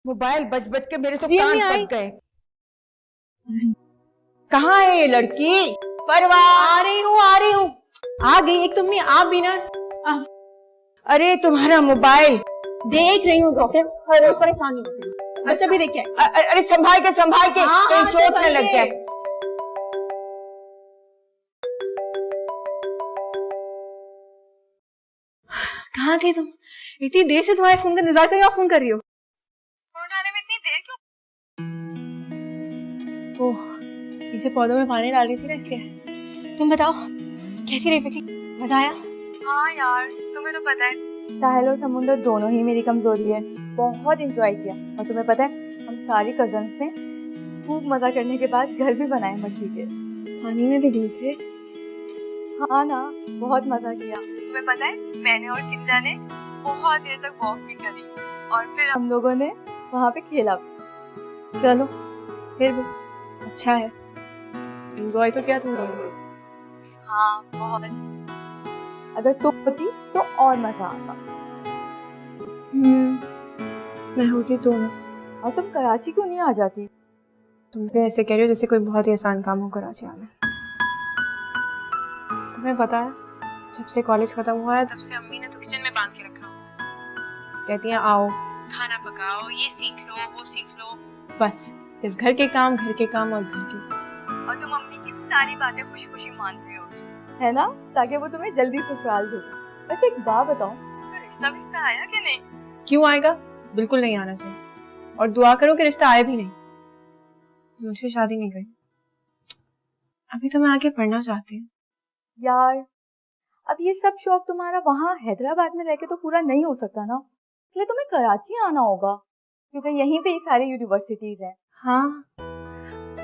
Mobile बज बज के मेरे तो जी, कान अम्मी पक गए। कहाँ है ये लड़की? परवा आ रही हूँ। आ गई एक तुम आप भी ना। अरे तुम्हारा मोबाइल देख रही हूँ डॉक्टर, अरे परेशानी मत करो, बस अभी देख के आई। अरे संभाल के कहीं चोट न लग जाए। कहाँ थी तुम? इतनी देर से तुम्हारे फोन का इंतजार कर रही हो, फोन कर रही हो? फोन उठाने में इतनी देर क्यों? ओह, पीछे पौधों में पानी डाल रही थी ना इसलिए। तुम बताओ कैसी रही फिक्री? मजा आया? हाँ यार, तुम्हें तो पता है साहिल और समुंदर दोनों ही मेरी कमजोरी है। बहुत एंजॉय किया और तुम्हें पता है हम सारी कजन्स ने खूब मजा करने के बाद घर भी बनाए मट्टी के। पानी में भी डूबे थे। हाँ ना, बहुत मजा किया। तुम्हें पता है मैंने और किंजा ने बहुत देर तक वॉक भी करी और फिर हम लोगों ने वहाँ पे खेला भी। चलो फिर भी अच्छा है, एंजॉय तो किया तुम लोगों। हाँ बहुत। अगर तुम होती तो और मजा आता। मैं होती तो ना। और तुम कराची क्यों नहीं आ जाती? तुम भी ऐसे कह रही हो जैसे कोई बहुत ही आसान काम हो कराची आना। तुम्हें पता है जब से कॉलेज खत्म हुआ है तब से अम्मी ने तो किचन में बांध के रखा हुआ। कहती हैं आओ खाना पकाओ, ये सीख लो वो सीख लो, बस सिर्फ घर के काम और घर के। और तुम अम्मी की सारी बातें खुशी खुशी मान रही हो, है ना, ताकि वो तुम्हें जल्दी ससुराल भेजे। वैसे एक बात बताओ, तो रिश्ता आया कि नहीं? क्यों आएगा, बिल्कुल नहीं आना चाहिए। और दुआ करो कि रिश्ता आए भी नहीं। मुझसे शादी नहीं करनी, अभी तो मैं आगे पढ़ना चाहती हूँ। यार अब ये सब शौक तुम्हारा वहाँ हैदराबाद में रह के तो पूरा नहीं हो सकता ना, इसलिए तुम्हें कराची आना होगा क्योंकि यहीं पे ये सारी यूनिवर्सिटीज हैं। हाँ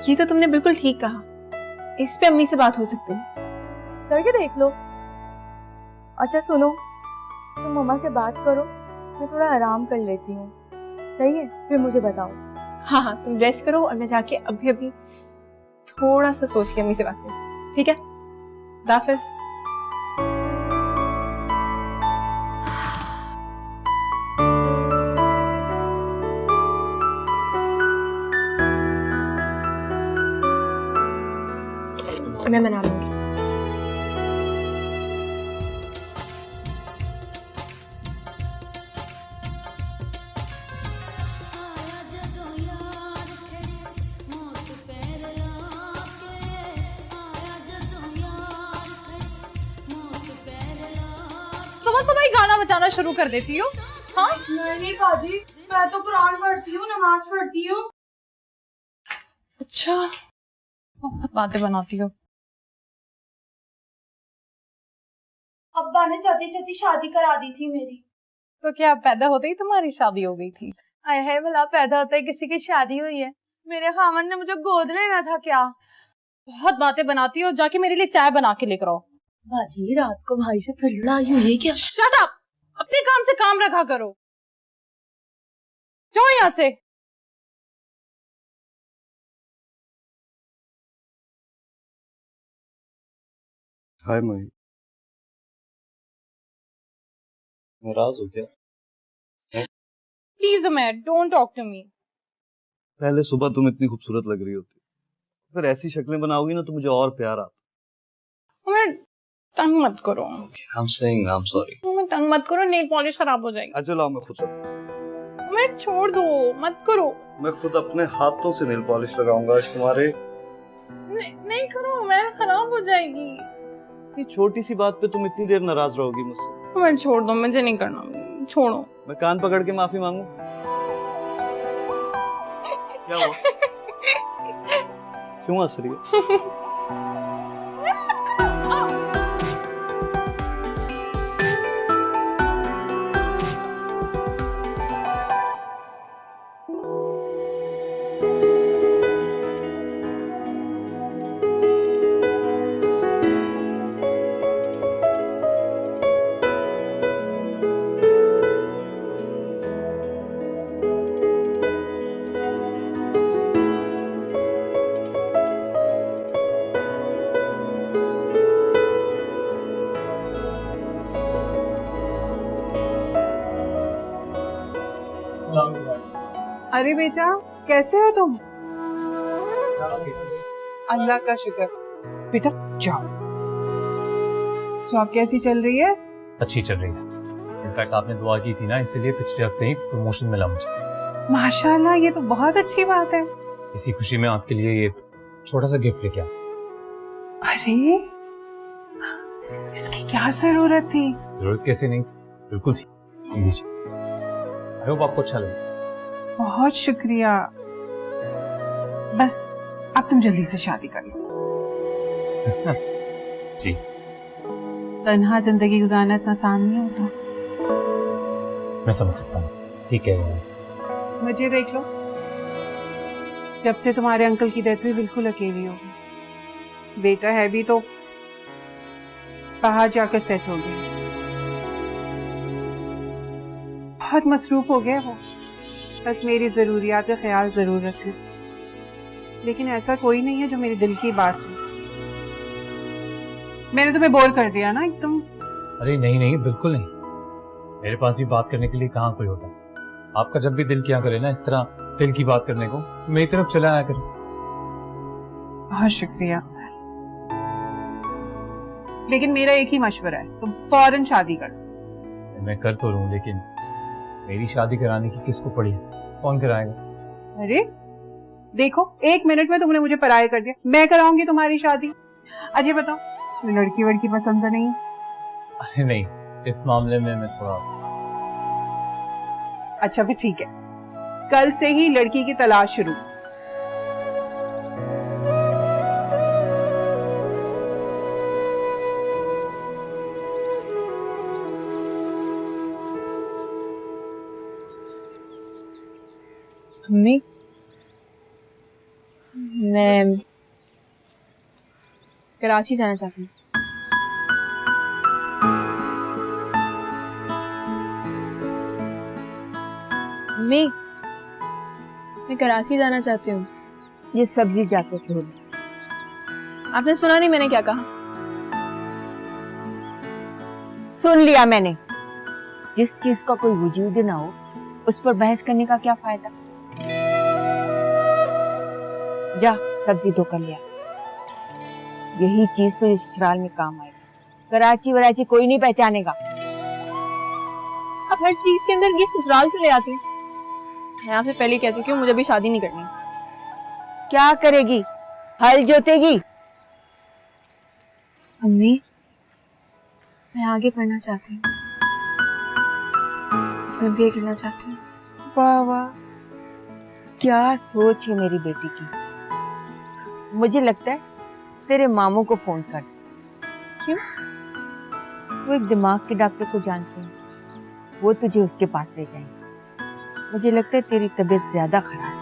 ये तो तुमने बिल्कुल ठीक कहा, इस पे अम्मी से बात हो सकती है, करके देख लो। अच्छा सुनो, तुम मम्मा से बात करो, मैं थोड़ा आराम कर लेती हूँ, सही है? फिर मुझे बताओ। हाँ हाँ तुम रेस्ट करो और मैं जाके अभी थोड़ा सा सोच के अम्मी से बात करती, ठीक है? दाफिज। मैं मना लूंगी। तुम्हारी गाना बजाना शुरू कर देती हो? हाँ नहीं बाजी, मैं तो कुरान पढ़ती हूँ, नमाज पढ़ती हूँ। अच्छा, बहुत बातें बनाती हो। अब्बा ने चाहती चाहती शादी करा दी थी मेरी। तो क्या पैदा होते ही तुम्हारी शादी हो गई थी? आए है भला पैदा होता है किसी की शादी हुई है? मेरे खामन ने मुझे गोद लेना था क्या? बहुत बातें बनाती हो, जाके मेरे लिए चाय बना के लेकर आओ। बाजी रात को भाई से फिर लड़ाई हुई है क्या? शट अप, अपने काम से काम रखा करो, जाओ यहाँ से। हाय मई, नाराज हो क्या? Please Umar, don't talk to me. पहले सुबह तुम इतनी खूबसूरत लग रही होती, फिर ऐसी शक्लें बनाओगी ना तो मुझे और प्यार आता। उमर तंग मत करो। I'm saying I'm sorry। Umar तंग मत करो, नेल पॉलिश खराब हो जाएगी। अच्छा लाओ मैं खुद उमर छोड़ दो, मत करो। मैं खुद अपने हाथों से नेल पॉलिश लगाऊंगा आज तुम्हारे। नहीं करो उमर, खराब हो जाएगी। इतनी छोटी सी बात पे तुम इतनी देर नाराज रहोगी मुझसे? उमर छोड़ दो, मुझे नहीं करना, छोड़ो। मैं कान पकड़ के माफी मांगू? क्या हुआ? क्यों हंस रही है? अरे बेटा, कैसे हो तुम? अल्लाह का शुक्र। बेटा जॉब कैसी चल रही है? अच्छी चल रही है। इनफैक्ट आपने दुआ की थी ना, इसीलिए पिछले हफ्ते ही प्रमोशन मिला मुझे। माशाल्लाह, ये तो बहुत अच्छी बात है। इसी खुशी में आपके लिए ये छोटा सा गिफ्ट लेके आया। अरे, इसकी क्या जरूरत थी? जरूरत कैसे नहीं, बिल्कुल थी। लीजिए। आई होप आपको अच्छा लगे। बहुत शुक्रिया। बस अब तुम जल्दी से शादी कर लो। जी। तन्हा जिंदगी गुजारना इतना आसान नहीं होता। मैं समझ सकता हूँ, ठीक है। मुझे देख लो, जब से तुम्हारे अंकल की डेथ हुई बिल्कुल अकेली हो गई। बेटा है भी तो बाहर जाकर सेट हो गया। बहुत मसरूफ हो गया वो। बस मेरी जरूरियात का ख्याल जरूर रखना। लेकिन ऐसा कोई नहीं है जो मेरे दिल की बात सुने। मैंने तुम्हें बोर कर दिया ना एकदम? अरे नहीं नहीं, बिल्कुल नहीं। मेरे पास भी बात करने के लिए कहाँ कोई होता। आपका जब भी दिल किया करे ना इस तरह दिल की बात करने को, तो मेरी तरफ चला आया करे। बहुत शुक्रिया। लेकिन मेरा एक ही मशवरा है, तुम फौरन शादी कर। मैं कर तो लूं, लेकिन मेरी शादी कराने की किसको पड़ी है? कौन कराएगा? अरे देखो, 1 मिनट में तुमने मुझे पराया कर दिया। मैं कराऊंगी तुम्हारी शादी। अजय बताओ, लड़की वड़की पसंद तो नहीं? अरे नहीं, इस मामले में मैं थोड़ा। अच्छा फिर ठीक है, कल से ही लड़की की तलाश शुरू। मम्मी, मैं कराची जाना चाहती हूँ। मम्मी, मैं कराची जाना चाहती हूँ। ये सब्जी जाके धो लो। आपने सुना नहीं मैंने क्या कहा? सुन लिया मैंने। जिस चीज का कोई वजूद ना हो उस पर बहस करने का क्या फायदा। जा सब्जी धो कर लिया। यही चीज तो इस ससुराल में काम आएगी। कराची वराची कोई नहीं पहचानेगा। आप हर चीज के अंदर ये ससुराल क्यों ले आती हैं? मैं आपसे पहले कह चुकी हूँ, मुझे भी शादी नहीं करनी। क्या करेगी? हल जोतेगी? मम्मी, मैं आगे पढ़ना चाहती हूँ। मैं बीए करना चाहती हूँ। वाह वाह, क्या सोच है मेरी बेटी की। मुझे लगता है तेरे मामू को फोन कर। क्यों? वो एक दिमाग के डॉक्टर को जानते हैं, वो तुझे उसके पास ले जाएंगे। मुझे लगता है तेरी तबीयत ज्यादा खराब है।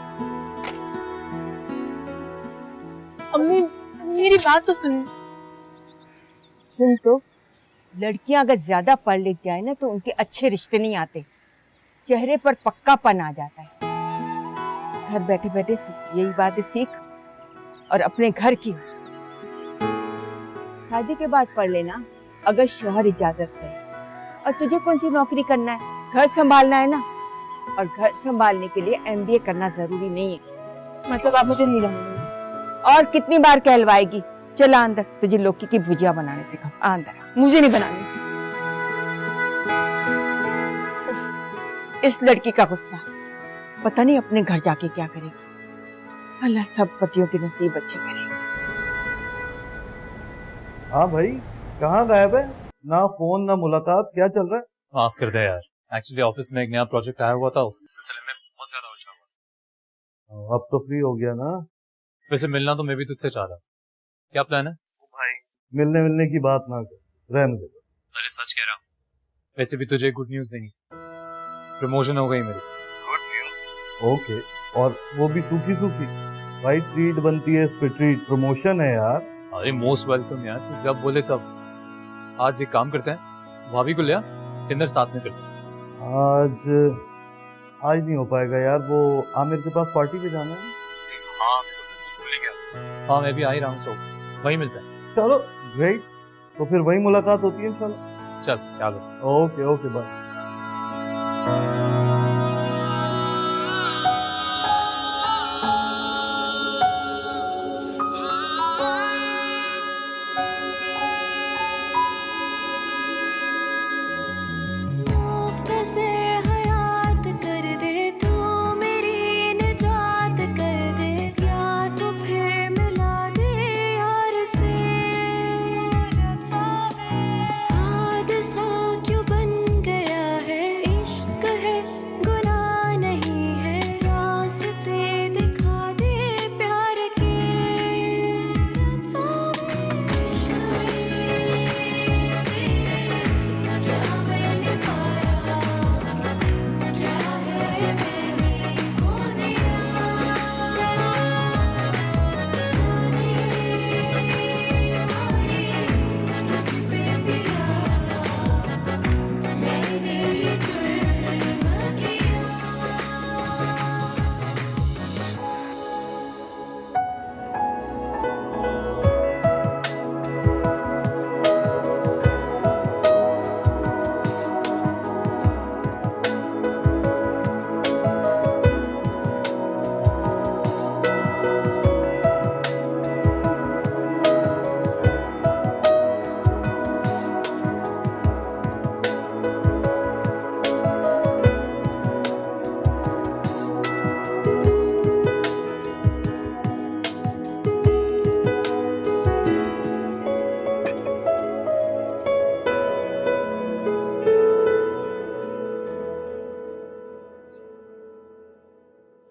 अम्मी, मेरी बात तो सुन। सुन तो, लड़कियां अगर ज्यादा पढ़ लिख जाए ना तो उनके अच्छे रिश्ते नहीं आते, चेहरे पर पक्कापन आ जाता है। घर बैठे बैठे यही बातें सीख और अपने घर की। शादी के बाद पढ़ लेना अगर शौहर इजाजत दे। और तुझे कौन सी नौकरी करना है? घर संभालना है ना। और घर संभालने के लिए MBA करना जरूरी नहीं है। मतलब आप मुझे नहीं जानते? और कितनी बार कहलवाएगी? चला अंदर, तुझे लौकी की भुजिया बनाने सिखाऊं। अंदर। मुझे नहीं बनानी। इस लड़की का गुस्सा, पता नहीं अपने घर जाके क्या करेगी। अल्लाह सब पतियों के नसीब अच्छे करे। हाँ भाई, कहाँ गायब है? ना फोन ना मुलाकात, क्या चल रहा है? माफ कर दे यार, एक्चुअली ऑफिस में एक नया प्रोजेक्ट आया हुआ था, उसके सिलसिले में बहुत ज्यादा उलझा हुआ था। अब तो फ्री हो गया ना? वैसे मिलना तो मैं भी तुझसे चाह रहा था। क्या प्लान है? भाई मिलने की बात ना कर, रहने दे। अरे सच कह रहा हूँ। वैसे भी तुझे गुड न्यूज देनी थी, प्रमोशन हो गई मेरी। Good news? ओके, और वो भी सूखी सूखी। भाई ट्रीट बनती है इस पे, ट्रीट। प्रमोशन है यार। अरे मोस्ट वेलकम यार, तू जब बोले तब। आज एक काम करते हैं, भाभी को ले आ, डिनर साथ में करते हैं। आज नहीं हो पाएगा यार, वो आमिर के पास पार्टी पे जाना है। हाँ मैं तो बिल्कुल भूल ही गया था। हाँ मैं भी आ ही रहा हूँ, सो वहीं मिलते हैं। चलो ग्रेट, तो फिर वही मुलाकात होती है इंशाल्लाह। चल क्या होता है। Okay okay bye.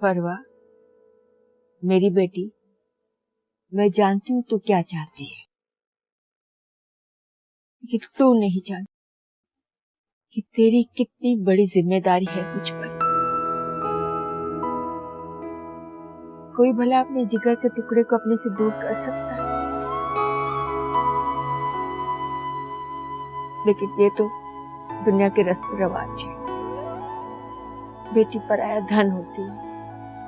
फरवा, मेरी बेटी, मैं जानती हूँ तू क्या चाहती है, लेकिन तू नहीं जानती कि तेरी कितनी बड़ी जिम्मेदारी है मुझ पर। कोई भला अपने जिगर के टुकड़े को अपने से दूर कर सकता है, लेकिन ये तो दुनिया के रस्म रिवाज है। बेटी पराया धन होती है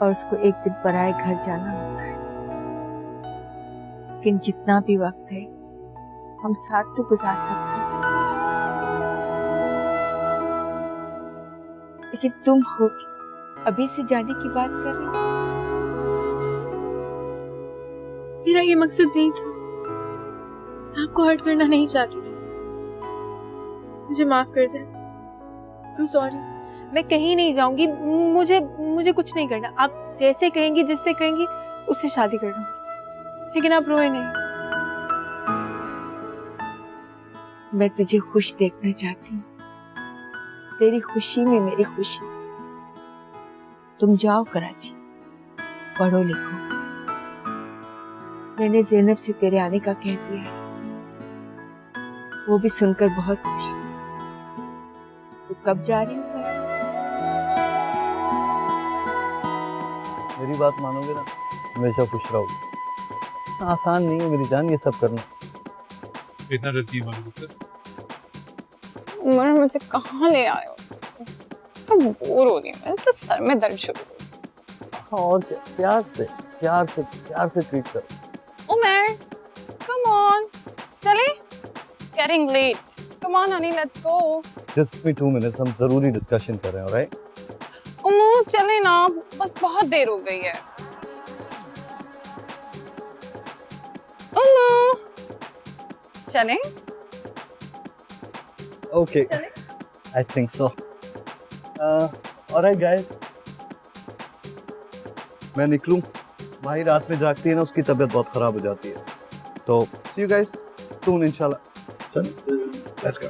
और उसको एक दिन पराये घर जाना होता है। लेकिन जितना भी वक्त है हम साथ तो गुजार सकते हैं, लेकिन तुम हो अभी से जाने की बात कर रही हो। मेरा ये मकसद नहीं था, मैं आपको हर्ट करना नहीं चाहती थी। मुझे माफ कर दे। I'm sorry। मैं कहीं नहीं जाऊंगी, मुझे कुछ नहीं करना। आप जैसे कहेंगी, जिससे कहेंगी उससे शादी कर लूंगी, लेकिन आप रोए नहीं। मैं तुझे खुश देखना चाहती हूँ, तेरी खुशी में मेरी खुशी। तुम जाओ कराची, पढ़ो लिखो। मैंने ज़ैनब से तेरे आने का कह दिया है, वो भी सुनकर बहुत खुश। तू कब जा रही है? मेरी बात मानोगे ना, हमेशा खुश रहोगे। आसान नहीं है मेरी जान ये सब करना। इतना डरती है मुझसे? उमर मुझे कहाँ ले आए हो? तो बोर हो रही हूँ मैं, तो सर में दर्द शुरू हो गया। और क्या, प्यार से ट्रीट करो। उमर, come on, चले? Getting late. Come on, honey, let's go. Just give me 2 minutes, हम जरूरी डिस्कशन कर रहे हैं, alright? उमू, चले ना, बस बहुत देर हो गई है। उमू, चले? Okay, I think so. Alright guys, मैं निकलूं। भाई रात में जागती है ना, उसकी तबीयत बहुत खराब हो जाती है। तो see you guys soon इंशाल्लाह। Let's go.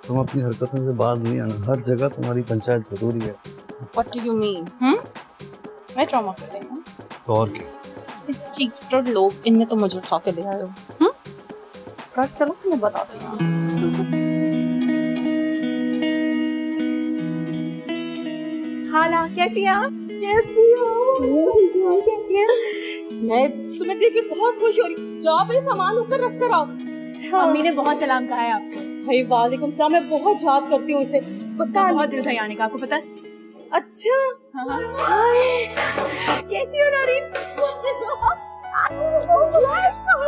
तुम अपनी हरकतों से बाज नहीं आना, हर जगह तुम्हारी पंचायत जरूरी है। What do you mean? मैं ट्रॉमा कर रही हूँ। तो और क्या? चीपस्टर लोग, इनमें तो मुझे उठा के ले आए हो। कट चलो, मैं बताती हूँ। खाला, कैसी हैं आप? मैं तुम्हें देख के बहुत खुश हो रही। जाओ भाई, सामान ऊपर रख कर आओ। अम्मी ने बहुत सलाम कहा है आपको। भाई वालेकुम सलाम, मैं बहुत याद करती हूँ इसे। पता बहुत नहीं। दिल था आने का, आपको पता है? अच्छा, हाँ। हाय, कैसी हो नारी?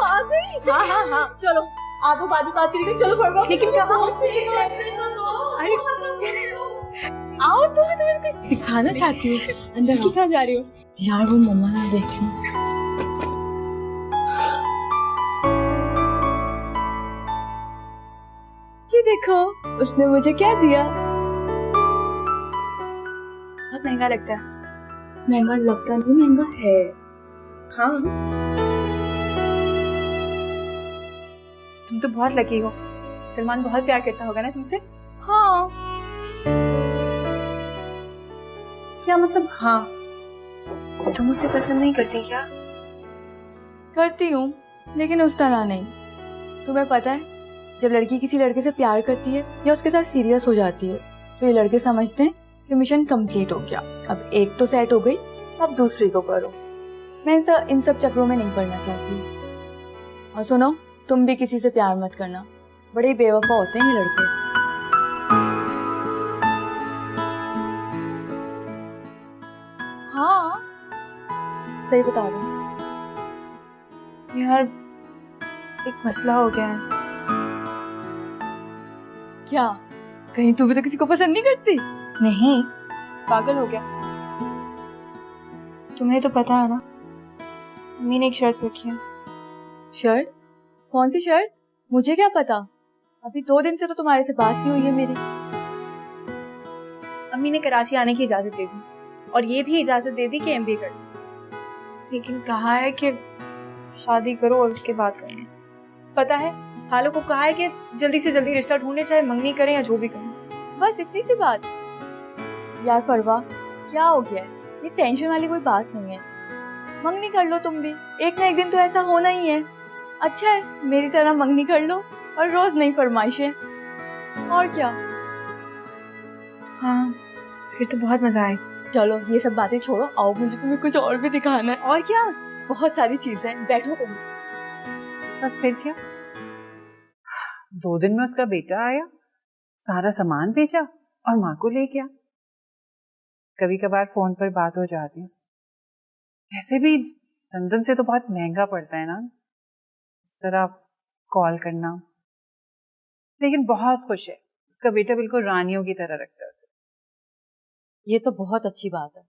आ गई। हाँ। चलो आगो बादी बात करेंगे, चलो पढ़ो। लेकिन कहाँ? आओ, तुम्हें कुछ दिखाना चाहती हूँ। अंदर की कहाँ जा रही हो? यार वो मम्मा ना देख ली। ये देखो, उसने मुझे क्या दिया? बहुत महंगा लगता है। महंगा लगता नहीं, महंगा है। हाँ, तुम तो बहुत लकी हो। सलमान बहुत प्यार करता होगा ना तुमसे? हाँ। क्या मतलब हाँ? तुम मुझसे पसंद नहीं करती क्या? करती हूँ, लेकिन उस तरह नहीं। तुम्हें पता है, जब लड़की किसी लड़के से प्यार करती है या उसके साथ सीरियस हो जाती है, तो ये लड़के समझते हैं कि मिशन कंप्लीट हो गया। अब एक तो सेट हो गई, अब दूसरी को करो। मैं इन सब चक्रों में नहीं पड़ना चाहती। और सुनो, तुम भी किसी से प्यार मत करना, बड़े बेवफा होते हैं ये लड़के। हाँ, सही बता रही हूँ। यार, एक मसला हो गया है। क्या? कहीं तू भी तो किसी को पसंद नहीं करती? नहीं। पागल हो गया? तुम्हें तो पता है ना, अम्मी ने एक शर्त रखी है। शर्त? कौन सी शर्त? मुझे क्या पता, अभी 2 दिन से तो तुम्हारे से बात नहीं हुई है मेरी। अम्मी ने कराची आने की इजाजत दे दी, और ये भी इजाजत दे दी कि MBA कर लो, लेकिन कहा है कि शादी करो और उसके बाद करना। पता है, खालों को कहा है कि जल्दी से जल्दी रिश्ता ढूंढे, चाहे मंगनी करें या जो भी करें। बस इतनी सी बात। यार फरवा, क्या हो गया है? ये टेंशन वाली कोई बात नहीं है। मंगनी कर लो तुम भी, एक ना एक दिन तो ऐसा होना ही है। अच्छा है मेरी तरह मंगनी कर लो और रोज नई फरमाइशें, और क्या। हाँ फिर तो बहुत मजा आए। चलो ये सब बातें छोड़ो, आओ मुझे तुम्हें कुछ और भी दिखाना है। और क्या, बहुत सारी चीजें हैं, बैठो तुम। बस फिर क्या, 2 दिन में उसका बेटा आया, सारा सामान भेजा और माँ को ले गया। कभी कभार फोन पर बात हो जाती है। ऐसे भी लंदन से तो बहुत महंगा पड़ता है ना इस तरह कॉल करना, लेकिन बहुत खुश है। उसका बेटा बिल्कुल रानियों की तरह रखता है उसे। ये तो बहुत अच्छी बात है।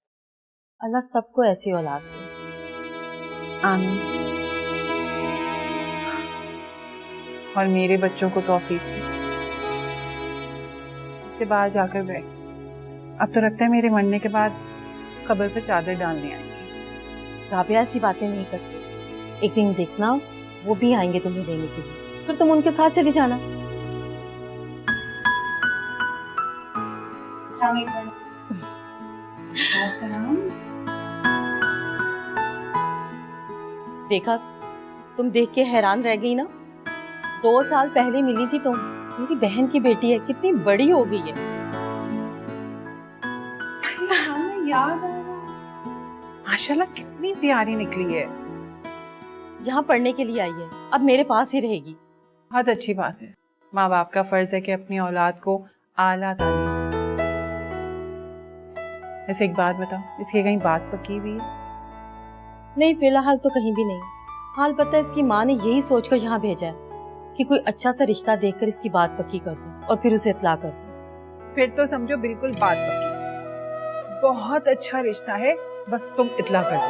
अल्लाह सबको ऐसी औलाद दे। आमीन। और मेरे बच्चों को तौफीक दे। इसे बाहर जाकर बैठ। अब तो लगता है मेरे मरने के बाद कब्र पर चादर डालने आएंगे। राबिया ऐसी बातें नहीं करती। एक दिन देखना वो भी आएंगे तुम्हें लेने के लिए, फिर तुम उनके साथ चली जाना। देखा, तुम देख के हैरान रह गई ना। 2 साल पहले मिली थी तुम। मेरी बहन की बेटी है, कितनी बड़ी हो गई है। याद आ रहा, माशाल्लाह कितनी प्यारी निकली है। यहाँ पढ़ने के लिए आई है, अब मेरे पास ही रहेगी। बहुत अच्छी बात है। माँ बाप का फर्ज है कि अपनी औलाद को आला तालीम। ऐसे एक बात बताओ, इसकी कहीं बात पक्की हुई है? नहीं, फिलहाल तो कहीं भी नहीं। हाल पता है, इसकी माँ ने यही सोचकर यहाँ भेजा है कि कोई अच्छा सा रिश्ता देखकर इसकी बात पक्की कर दूं और फिर उसे इत्ला कर दूं। फिर तो समझो बिल्कुल बात पक्की। बहुत अच्छा रिश्ता है, बस तुम इत्ला कर दो।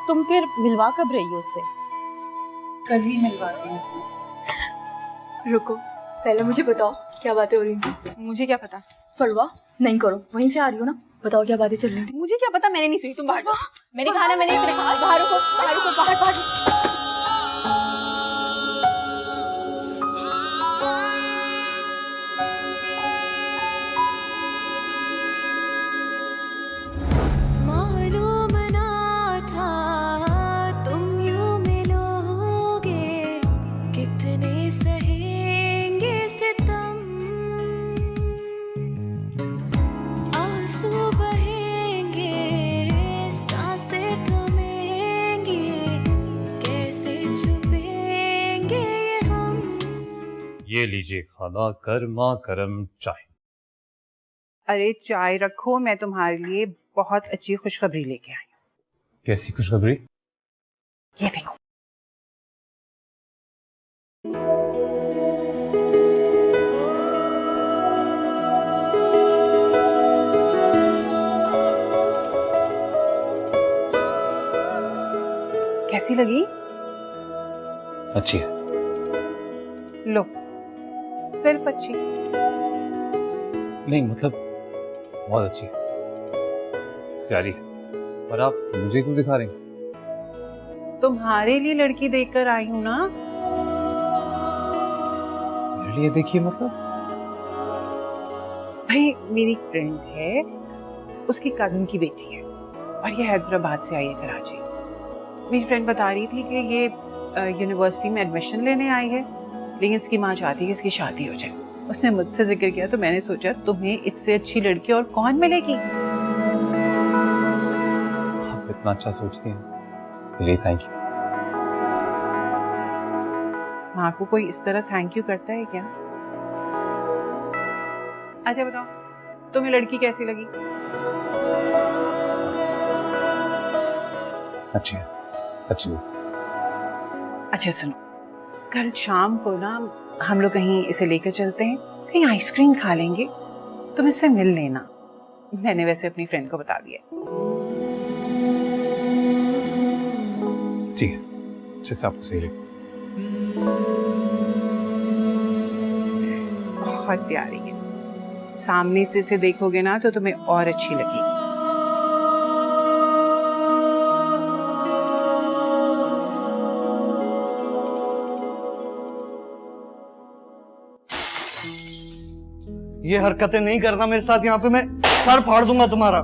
तुम फिर मिलवा कब रही हो उससे? कल ही मिलवाती हूँ। रुको, पहले मुझे बताओ क्या बातें हो रही थी। मुझे क्या पता, फलवा नहीं करो, वहीं से आ रही हो ना, बताओ क्या बातें चल रही थी। मुझे क्या पता, मैंने नहीं सुनी। तुम बाहर जाओ, मैंने कहा ना, मैंने नहीं सुनी। बाहर रुको, बाहर रुको, बाहर बाहर। मालूम ना था तुम यूं मिलोगे, कितने सहेंगे सितम, आंसू बहेंगे, सांसें थमेंगी, कैसे छुपेंगे ये हम। ये लीजिए खाला, गर्मा गर्म चाय। अरे चाय रखो, मैं तुम्हारे लिए बहुत अच्छी खुशखबरी लेके आई हूँ। कैसी खुशखबरी? ये देखो। कैसी लगी? अच्छी है। लो, सिर्फ अच्छी? नहीं मतलब बहुत अच्छी है, प्यारी है। पर आप मुझे क्यों दिखा रही हैं? तुम्हारे लिए लड़की देखकर आई हूँ ना। मेरे लिए देखिए मतलब? भाई मेरी फ्रेंड है, उसकी कजन की बेटी है और ये हैदराबाद से आई है, कराची। मेरी फ्रेंड बता रही थी कि ये यूनिवर्सिटी में एडमिशन लेने आई है, लेकिन इसकी माँ चाहती है कि इसकी शादी हो जाए। उसने मुझसे जिक्र किया तो मैंने सोचा तुम्हें इससे अच्छी लड़की और कौन मिलेगी। आप इतना अच्छा सोचती हैं, इसके लिए थैंक यू। माँ को कोई इस तरह थैंक यू करता है क्या? अच्छा बताओ, तुम्हें लड़की कैसी लगी? अच्छी है, अच्छी है। अच्छा सुनो, कल शाम को ना हम लोग कहीं इसे लेकर चलते हैं, कहीं आइसक्रीम खा लेंगे, तुम इससे मिल लेना। मैंने वैसे अपनी फ्रेंड को बता दिया। ठीक है, अच्छे से आपको सही लगे। बहुत प्यारी है, सामने से इसे देखोगे ना तो तुम्हें और अच्छी लगेगी। ये हरकतें नहीं करना मेरे साथ, यहाँ पे मैं सर फाड़ दूंगा तुम्हारा।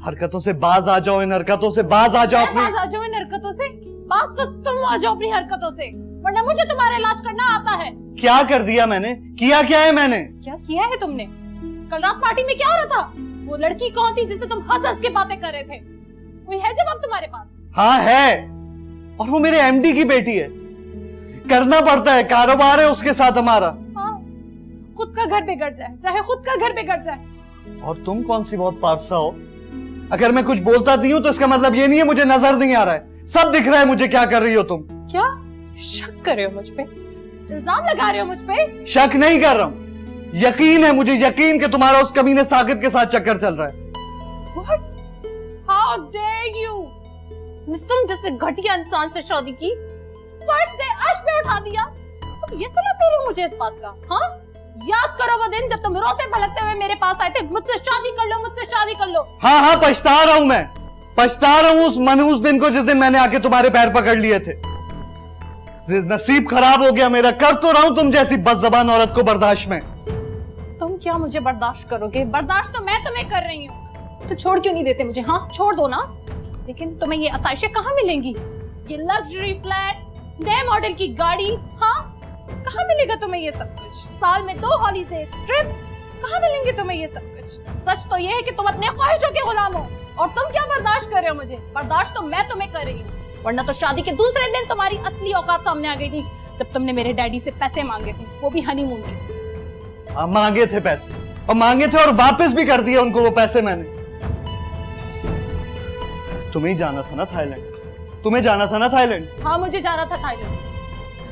हरकतों से बाज आ जाओ, इन हरकतों से बाज आ जाओ। बाज आ जाओ इन हरकतों से? बाज तो तुम आ जाओ अपनी हरकतों से, वरना मुझे तुम्हारा इलाज करना आता है। क्या कर दिया मैंने? किया क्या है मैंने? क्या किया है तुमने? कल रात पार्टी में क्या हो रहा था? वो लड़की कौन थी जिससे तुम हंस हंस के बातें कर रहे थे? कोई है जवाब तुम्हारे पास? हाँ है, और वो मेरे एमडी की बेटी है। करना पड़ता है, कारोबार है उसके साथ हमारा। हाँ, खुद का घर बिगड़ जाए, चाहे खुद का घर बिगड़ जाए। और तुम कौन सी बहुत पारसा हो? अगर मैं कुछ बोलता नहीं हूं तो इसका मतलब ये नहीं है मुझे नजर नहीं आ रहा है, सब दिख रहा है मुझे क्या कर रही हो तुम। क्या शक कर रहे हो मुझ पे? इल्जाम लगा रहे हो मुझ पे? शक नहीं कर रहा हूं, यकीन है मुझे, यकीन कि तुम्हारा उस कमीने साकिब के साथ चक्कर चल रहा है। What? How dare you? तुम जैसे घटिया इंसान से शादी की, फर्श से अर्श पे उठा दिया। तुम ये सलाह रहे हो मुझे इस बात का? हाँ, याद करो वो दिन जब तुम रोते भलकते हुए मेरे पास आए थे, मुझसे शादी कर लो, मुझसे शादी कर लो। हाँ हाँ, पछता रहा हूं मैं, पछता रहा हूं उस मनहूस दिन को जिस दिन मैंने आके तुम्हारे पैर पकड़ लिए थे। नसीब खराब हो गया मेरा, कर तो रहा हूं तुम जैसी बदज़बान औरत को बर्दाश्त में। तुम क्या मुझे बर्दाश्त करोगे? बर्दाश्त तो मैं तुम्हें कर रही हूँ। तो छोड़ क्यों नहीं देते मुझे? हाँ, छोड़ दो ना। लेकिन तुम्हें ये आसाइशें कहाँ मिलेंगी? ये लग्जरी फ्लैट, नए मॉडल की गाड़ी, हाँ, कहाँ मिलेगा तुम्हें ये सब कुछ? साल में 2 हॉलीडेज ट्रिप्स, कहाँ मिलेंगे तुम्हें ये सब कुछ? सच तो ये है कि तुम अपने ख्वाहिशों के गुलाम हो, और तुम क्या बर्दाश्त कर रहे हो मुझे? बर्दाश्त तो मैं तुम्हें कर रही हूँ, वरना तो शादी के दूसरे दिन तुम्हारी असली औकात सामने आ गई थी, जब तुमने मेरे डैडी से पैसे मांगे थे, वो भी हनीमून के। मांगे थे पैसे, और मांगे थे और वापस भी कर दिए उनको वो पैसे मैंने। तुम्हें ही जाना था ना थाईलैंड, तुम्हें जाना था ना थाईलैंड। हाँ, मुझे जाना था थाईलैंड।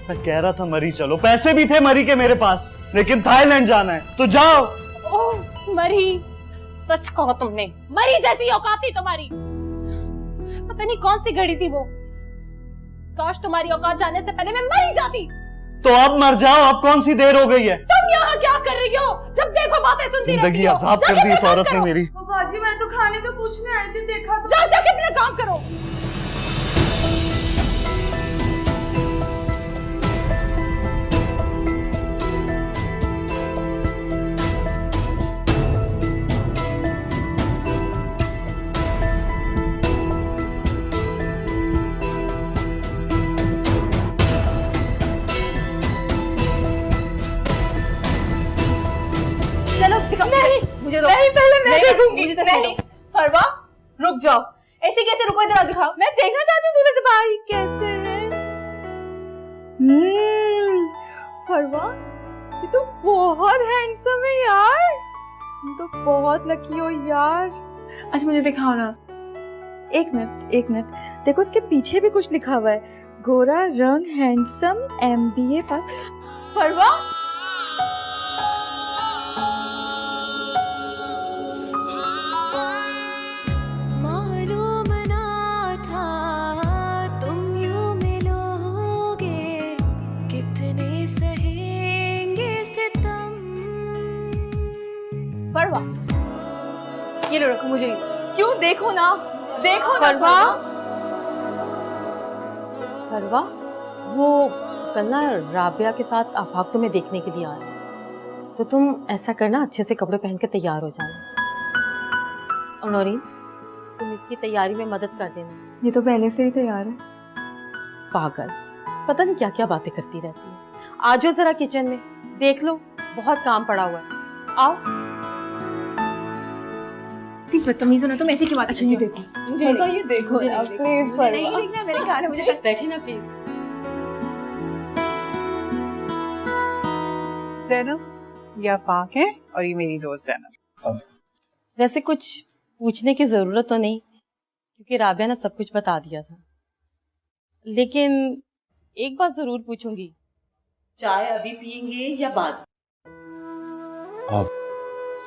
मैं कह रहा था मरी चलो, पैसे भी थे मरी के मेरे पास, लेकिन थाईलैंड जाना है तो जाओ। ओह मरी, सच कहो तुमने, मरी जैसी औकात थी तुम्हारी। पता नहीं कौन सी घड़ी थी वो, काश तुम्हारी औकात जाने से पहले मैं मरी जाती। तो अब मर जाओ, अब कौन सी देर हो गई है? तुम यहाँ क्या कर रही हो? जब देखो बातें सुनती रहती हो। जिंदगी अजाब कर दी इस औरत ने मेरी। बाजी मैं तो खाने का पूछने आई थी, देखा तो। जा जाके अपना काम करो। चलो दिखाओ। नहीं, मुझे दो। नहीं, पहले मैं देखूंगी। मुझे तो नहीं। फरवा, रुक जाओ। ऐसे कैसे रुको? इधर आओ, दिखाओ। मैं देखना चाहती हूँ दूल्हे भाई कैसे है। फरवा, ये तो बहुत हैंडसम है यार, तुम तो बहुत लकी हो यार। अच्छा मुझे दिखाओ ना। एक मिनट, देखो उसके पीछे भी कुछ लिखा हुआ है, गोरा रंग, हैंडसम, MBA पास। फरवा, मालूम ना था तुम यूं मिलोगे, कितने सहेंगे सितम। फरवा, ये लो, रखो, मुझे नहीं। क्यों? देखो ना, देखो ना। फरवा, फरवा, वो कल ना राबिया के साथ आफाक तुम्हें देखने के लिए आ रहा है, तो तुम ऐसा करना, अच्छे से कपड़े पहन के तैयार हो जाना। और नौरीन, तुम इसकी तैयारी में मदद कर देना। ये तो पहले से ही तैयार है। पागल, पता नहीं क्या क्या बातें करती रहती है। आ जाओ जरा किचन में, देख लो बहुत काम पड़ा हुआ है। आओ। इतनी बदतमीज हो ना तुम, ऐसे की बात। अच्छा ये देखो, मुझे नहीं, ये देखो ना प्लीज। मुझे नहीं देखना, मेरे खाना मुझे। बैठे ना प्लीज। जैनब, ये आफाक है और ये मेरी दोस्त जैनब। वैसे कुछ पूछने की जरूरत तो नहीं, क्योंकि राबिया ने सब कुछ बता दिया था, लेकिन एक बात जरूर पूछूंगी, चाय अभी पियेंगे या बाद?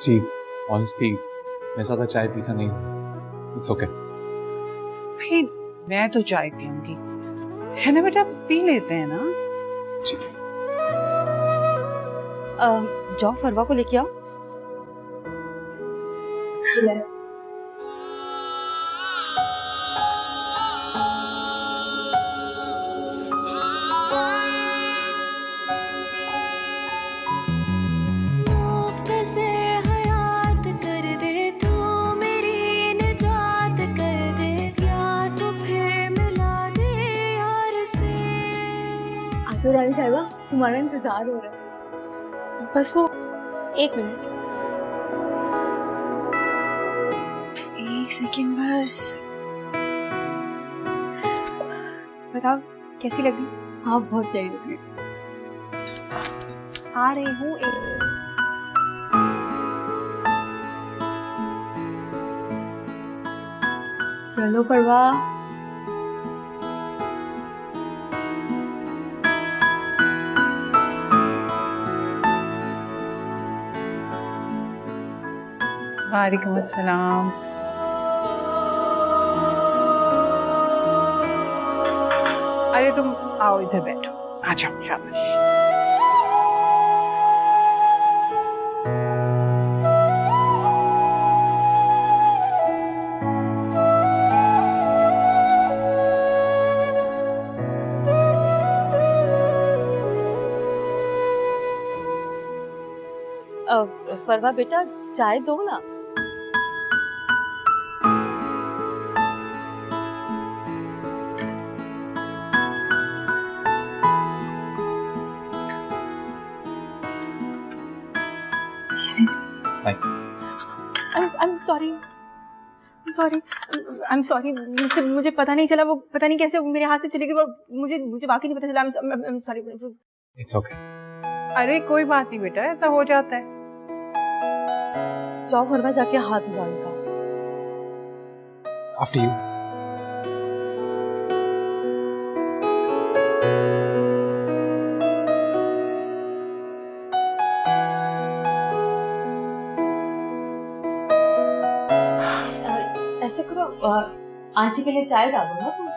जी ऑनेस्टली मैं ज्यादा चाय पीता नहीं हूँ, इट्स ओके। भाई मैं तो चाय पीऊंगी, है ना बेटा, पी लेते हैं ना। जी जाओ फरवा को लेके आओ। तुम्हारी साहिबा, तुम्हारा इंतजार हो रहा है। बस वो 1 मिनट, 1 सेकेंड बस। बताओ कैसी लग रही हूँ? आप बहुत प्यारी लग रही हो। आ रही हूँ। चलो परवाह। वालेकुम अस्सलाम। अरे तुम आओ इधर बैठो, आ जाओ शाबाश। फरवा बेटा, चाय दो ना। I'm sorry, मुझे पता नहीं चला, वो पता नहीं कैसे मेरे हाथ से चली गई, मुझे वाकई नहीं पता चला। I'm sorry। It's okay. अरे कोई बात नहीं बेटा, ऐसा हो जाता है। जाओ फरवा, जाके हाथ धुलो इनका। After you. ऐसे करो, आंटी के लिए चाय डालो ना तुम।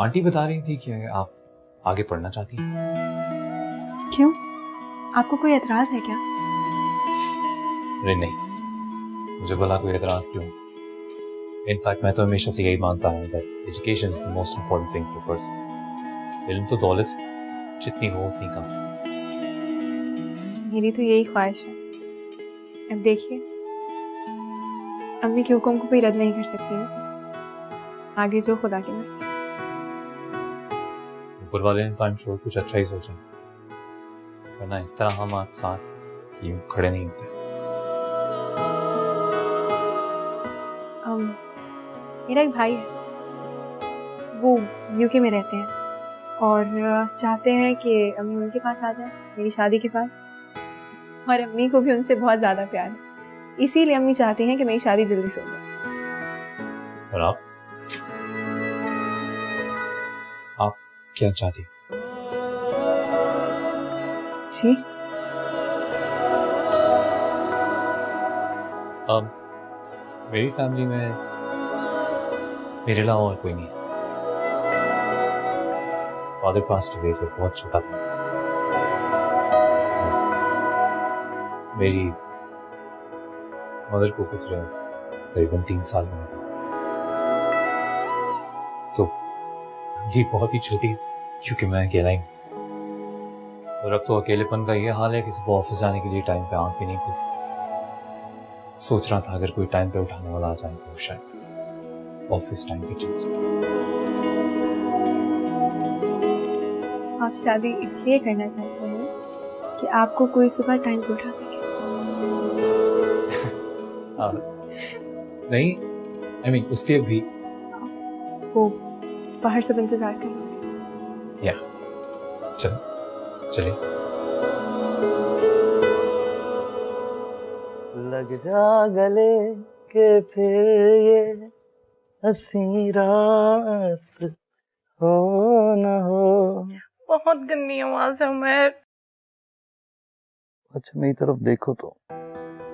आंटी बता रही थी कि आप आगे पढ़ना चाहती हैं। क्यों? आपको कोई एतराज है क्या? अरे नहीं, मुझे भला कोई एतराज क्यों? इनफैक्ट मैं तो हमेशा से यही मानता हूँ that education is the most important thing for person. इल्म तो दौलत है, जितनी हो उतनी कम। मेरी तो यही ख्वाहिश है। अब देखिए, अम्मी के हुक्म को कोई रद्द नहीं कर सकती है, आगे जो खुदा की मर्जी। ऊपर वाले ने तो आई एम श्योर कुछ अच्छा ही सोचा, वरना इस तरह हम आज साथ यूं खड़े नहीं होते। मेरा एक भाई है, वो यूके में रहते हैं और चाहते हैं कि अम्मी उनके पास आ जाए मेरी शादी के बाद, और अम्मी को भी उनसे बहुत ज़्यादा प्यार है, इसीलिए अम्मी चाहती हैं कि मेरी शादी जल्दी से हो जाए। और आप क्या चाहती? जी, मेरी फैमिली में मेरे अलावा और कोई नहीं है। फादर पास्ट अवे जब बहुत छोटा था। मेरी मदर को गुजरे करीबन 3 साल में, तो ये बहुत ही छोटी है क्योंकि मैं अकेला ही हूँ। और अब तो अकेलेपन का ये हाल है कि सुबह ऑफिस जाने के लिए टाइम पे आंख भी नहीं खुलती। सोच रहा था अगर कोई टाइम पे उठाने वाला आ जाए तो शायद ऑफिस टाइम पे चले जाए। आप शादी इसलिए करना चाहते हैं कि आपको कोई सुबह टाइम पे उठा सके? नहीं, आई मीन उसलिए भी। वो बाहर सब इंतजार कर रहे हैं। या चले लग जा गले के फिर ये हंसी रात हो न हो। बहुत गंदी आवाज है उमर। अच्छा मेरी तरफ देखो तो।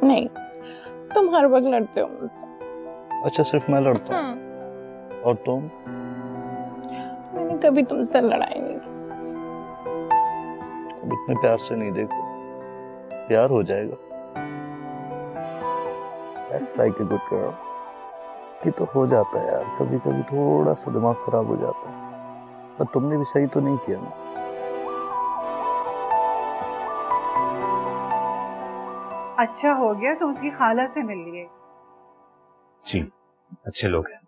नहीं, तुम हर वक्त लड़ते हो मुझसे। अच्छा सिर्फ मैं लड़ता हूँ और तुम? मैंने कभी तुमसे लड़ाई नहीं की। अब इतने प्यार से नहीं देखो, प्यार हो जाएगा। That's like a good girl। कि तो हो जाता है यार, कभी कभी थोड़ा सा दिमाग खराब हो जाता है, पर तुमने भी सही तो नहीं किया ना। अच्छा हो गया तो उसकी खाला से मिल लिए, जी, अच्छे लोग हैं।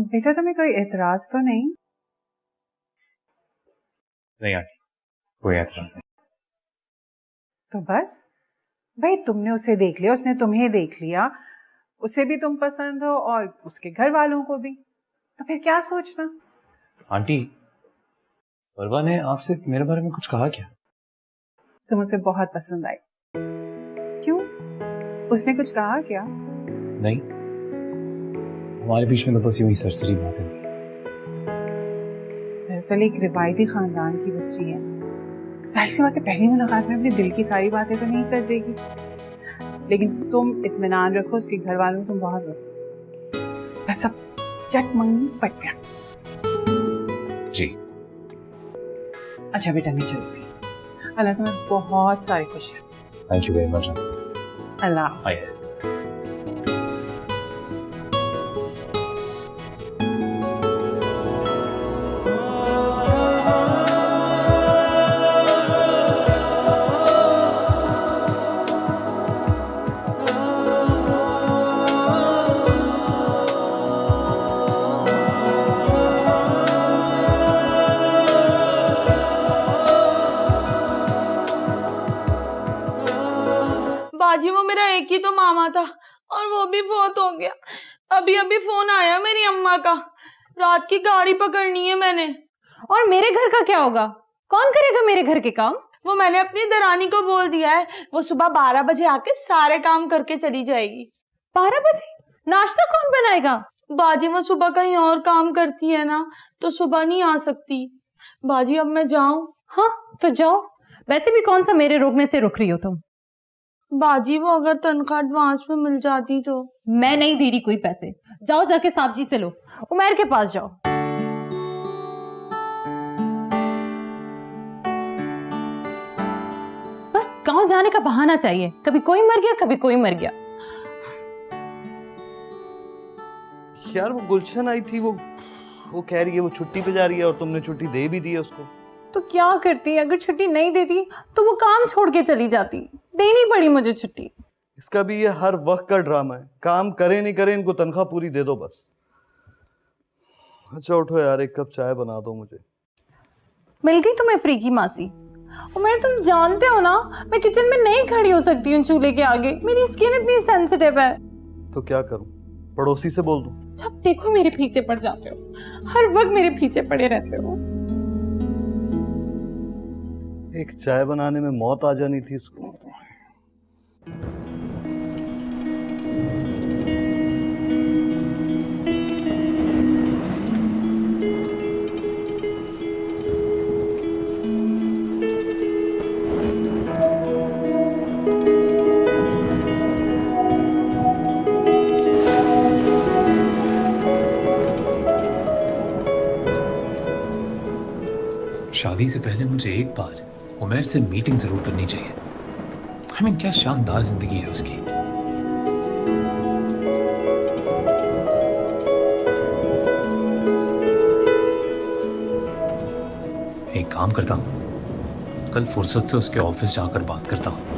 बेटा तुम्हें कोई एतराज तो नहीं? नहीं आंटी, कोई एतराज नहीं। तो बस भाई, तुमने उसे देख लिया, उसने तुम्हें देख लिया, उसे भी तुम पसंद हो और उसके घर वालों को भी, तो फिर क्या सोचना? आंटी, परवा ने आपसे मेरे बारे में कुछ कहा क्या? तुम उसे बहुत पसंद आई। क्यों, उसने कुछ कहा क्या? नहीं, हमारे बीच में तो बस यही सरसरी बातें हुई। दरअसल एक रिवायती खानदान की बच्ची है, जाहिर सी बात है पहली मुलाकात में अपने दिल की सारी बातें तो नहीं कर देगी, लेकिन तुम इत्मीनान रखो, उसके घर वालों को तुम बहुत पसंद। बस अब चट मंगनी पट गया। जी। अच्छा बेटा, मैं चलती हूँ। अल्लाह तुम्हें बहुत सारी खुशियाँ। Thank you very much. Allah. आइए। बाजी वो मेरा एक ही तो मामा था और वो भी फौत हो गया। अभी अभी फोन आया मेरी अम्मा का, रात की गाड़ी पकड़नी है मैंने। और मेरे घर का क्या होगा? कौन करेगा मेरे घर के काम? वो मैंने अपनी दरानी को बोल दिया है, वो सुबह 12 बजे आके सारे काम करके चली जाएगी। 12 बजे? नाश्ता कौन बनाएगा? बाजी वो सुबह कहीं और काम करती है ना, तो सुबह नहीं आ सकती। बाजी अब मैं जाऊं? हाँ तो जाओ, वैसे भी कौन सा मेरे रोकने से रुक रही हो तुम? बाजी वो अगर तनख्वाह एडवांस में मिल जाती तो। मैं नहीं दे रही कोई पैसे, जाओ जाके साहब जी से लो, उमर के पास जाओ। बस गांव जाने का बहाना चाहिए, कभी कोई मर गया कभी कोई मर गया। यार वो गुलशन आई थी, वो कह रही है वो छुट्टी पे जा रही है और तुमने छुट्टी दे भी दी है उसको। तो क्या करती? अगर छुट्टी नहीं देती तो वो काम छोड़ के चली जाती, देनी पड़ी मुझे छुट्टी। इसका भी ये हर वक्त का ड्रामा है, काम करे नहीं करे इनको तनख्वाह पूरी दे दो बस। अच्छा उठो यार, एक कप चाय बना दो मुझे। मिल गई तुम्हें फ्री की मासी? उमर तुम जानते हो ना, मैं किचन में नहीं खड़ी हो सकती हूँ चूल्हे के आगे, मेरी स्किन इतनी सेंसिटिव है। तो क्या करूं, पड़ोसी से बोल दूं? जब देखो मेरे पीछे पड़ जाते हो, हर वक्त मेरे पीछे पड़े रहते हो। एक चाय बनाने में मौत आ जानी थी इसको। शादी से पहले मुझे एक बार उमर से मीटिंग जरूर करनी चाहिए। I mean, क्या शानदार जिंदगी है उसकी। एक काम करता हूँ, कल फुर्सत से उसके ऑफिस जाकर बात करता हूँ।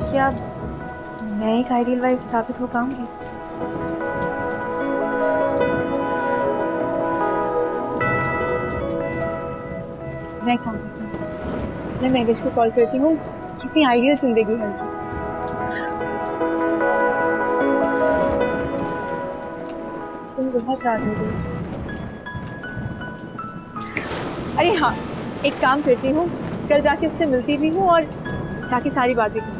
क्या मैं एक आइडियल वाइफ साबित हो पाऊंगी? मैं काम करती हूँ, मैं महवेश को कॉल करती हूँ, कितनी आइडियल जिंदगी है उनकी। तुम बहुत रात हो गई। अरे हाँ, एक काम करती हूँ, कल जाके उससे मिलती भी हूँ और जाके सारी बातें करूँ।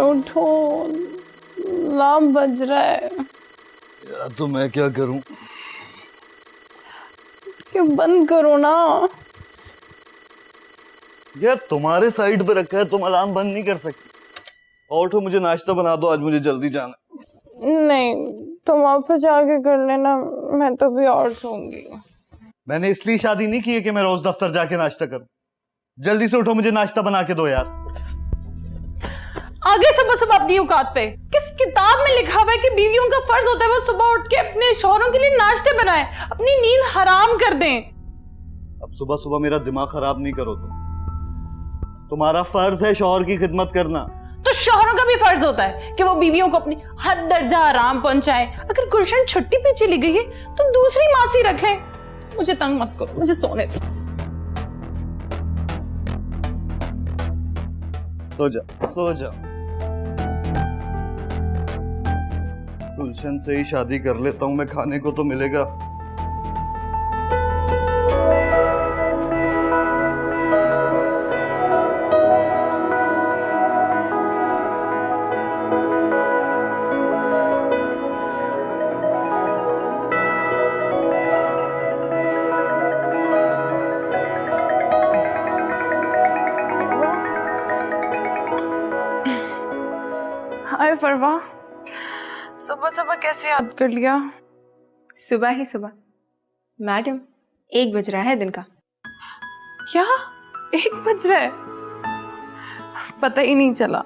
उठो, अलार्म बज रहा है। यार तो मैं क्या करूं, कि बंद करो ना। यार तुम्हारे साइड पे रखा है, तुम अलार्म बंद नहीं कर सकती। और तो मुझे नाश्ता बना दो, आज मुझे जल्दी जाना। नहीं, तुम ऑफिस जाके कर लेना, मैं तो भी और सोऊंगी। मैंने इसलिए शादी नहीं की है कि मैं रोज दफ्तर जाके नाश्ता करूं। जल्दी से उठो, मुझे नाश्ता बना के दो यार। आगे सब अपनी औकात पे। किस किताब में लिखा हुआ है कि बीवियों का फर्ज होता है वो सुबह उठ के अपने शौहरों के लिए नाश्ते बनाएं, अपनी नींद हराम कर दें? अब सुबह सुबह मेरा दिमाग खराब नहीं करो तुम। तुम्हारा फर्ज है शौहर की खिदमत करना। तो शौहरों का भी फर्ज होता है कि वो बीवियों को अपनी हद दर्जा आराम पहुंचाए। अगर गुलशन छुट्टी पे चली गई है तो दूसरी मासी रख ले। मुझे तंग मत करो, मुझे सोने दो। सो जाओ, सो जाओ। गुलशन से ही शादी कर लेता हूं मैं, खाने को तो मिलेगा। हाय फरवा, सुबह सुबह कैसे याद कर लिया? सुबह ही सुबह मैडम, 1 बज रहा है दिन का। क्या 1 बज रहा है? पता ही नहीं चला।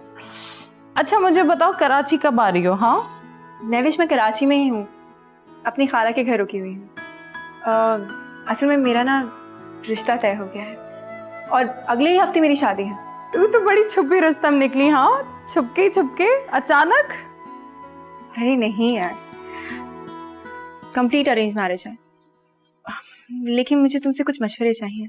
अच्छा मुझे बताओ, कराची कब आ रही हो? हाँ नैविश, मैं कराची में ही हूँ, अपनी खाला के घर रुकी हुई हूँ। असल में मेरा ना रिश्ता तय हो गया है और अगले ही हफ्ते मेरी शादी है। तू तो बड़ी छुपी रुस्तम निकली। हाँ, छुपके छुपके अचानक? अरे नहीं यार, कंप्लीट अरेंज मैरिज है, लेकिन मुझे तुमसे कुछ मशवरे चाहिए।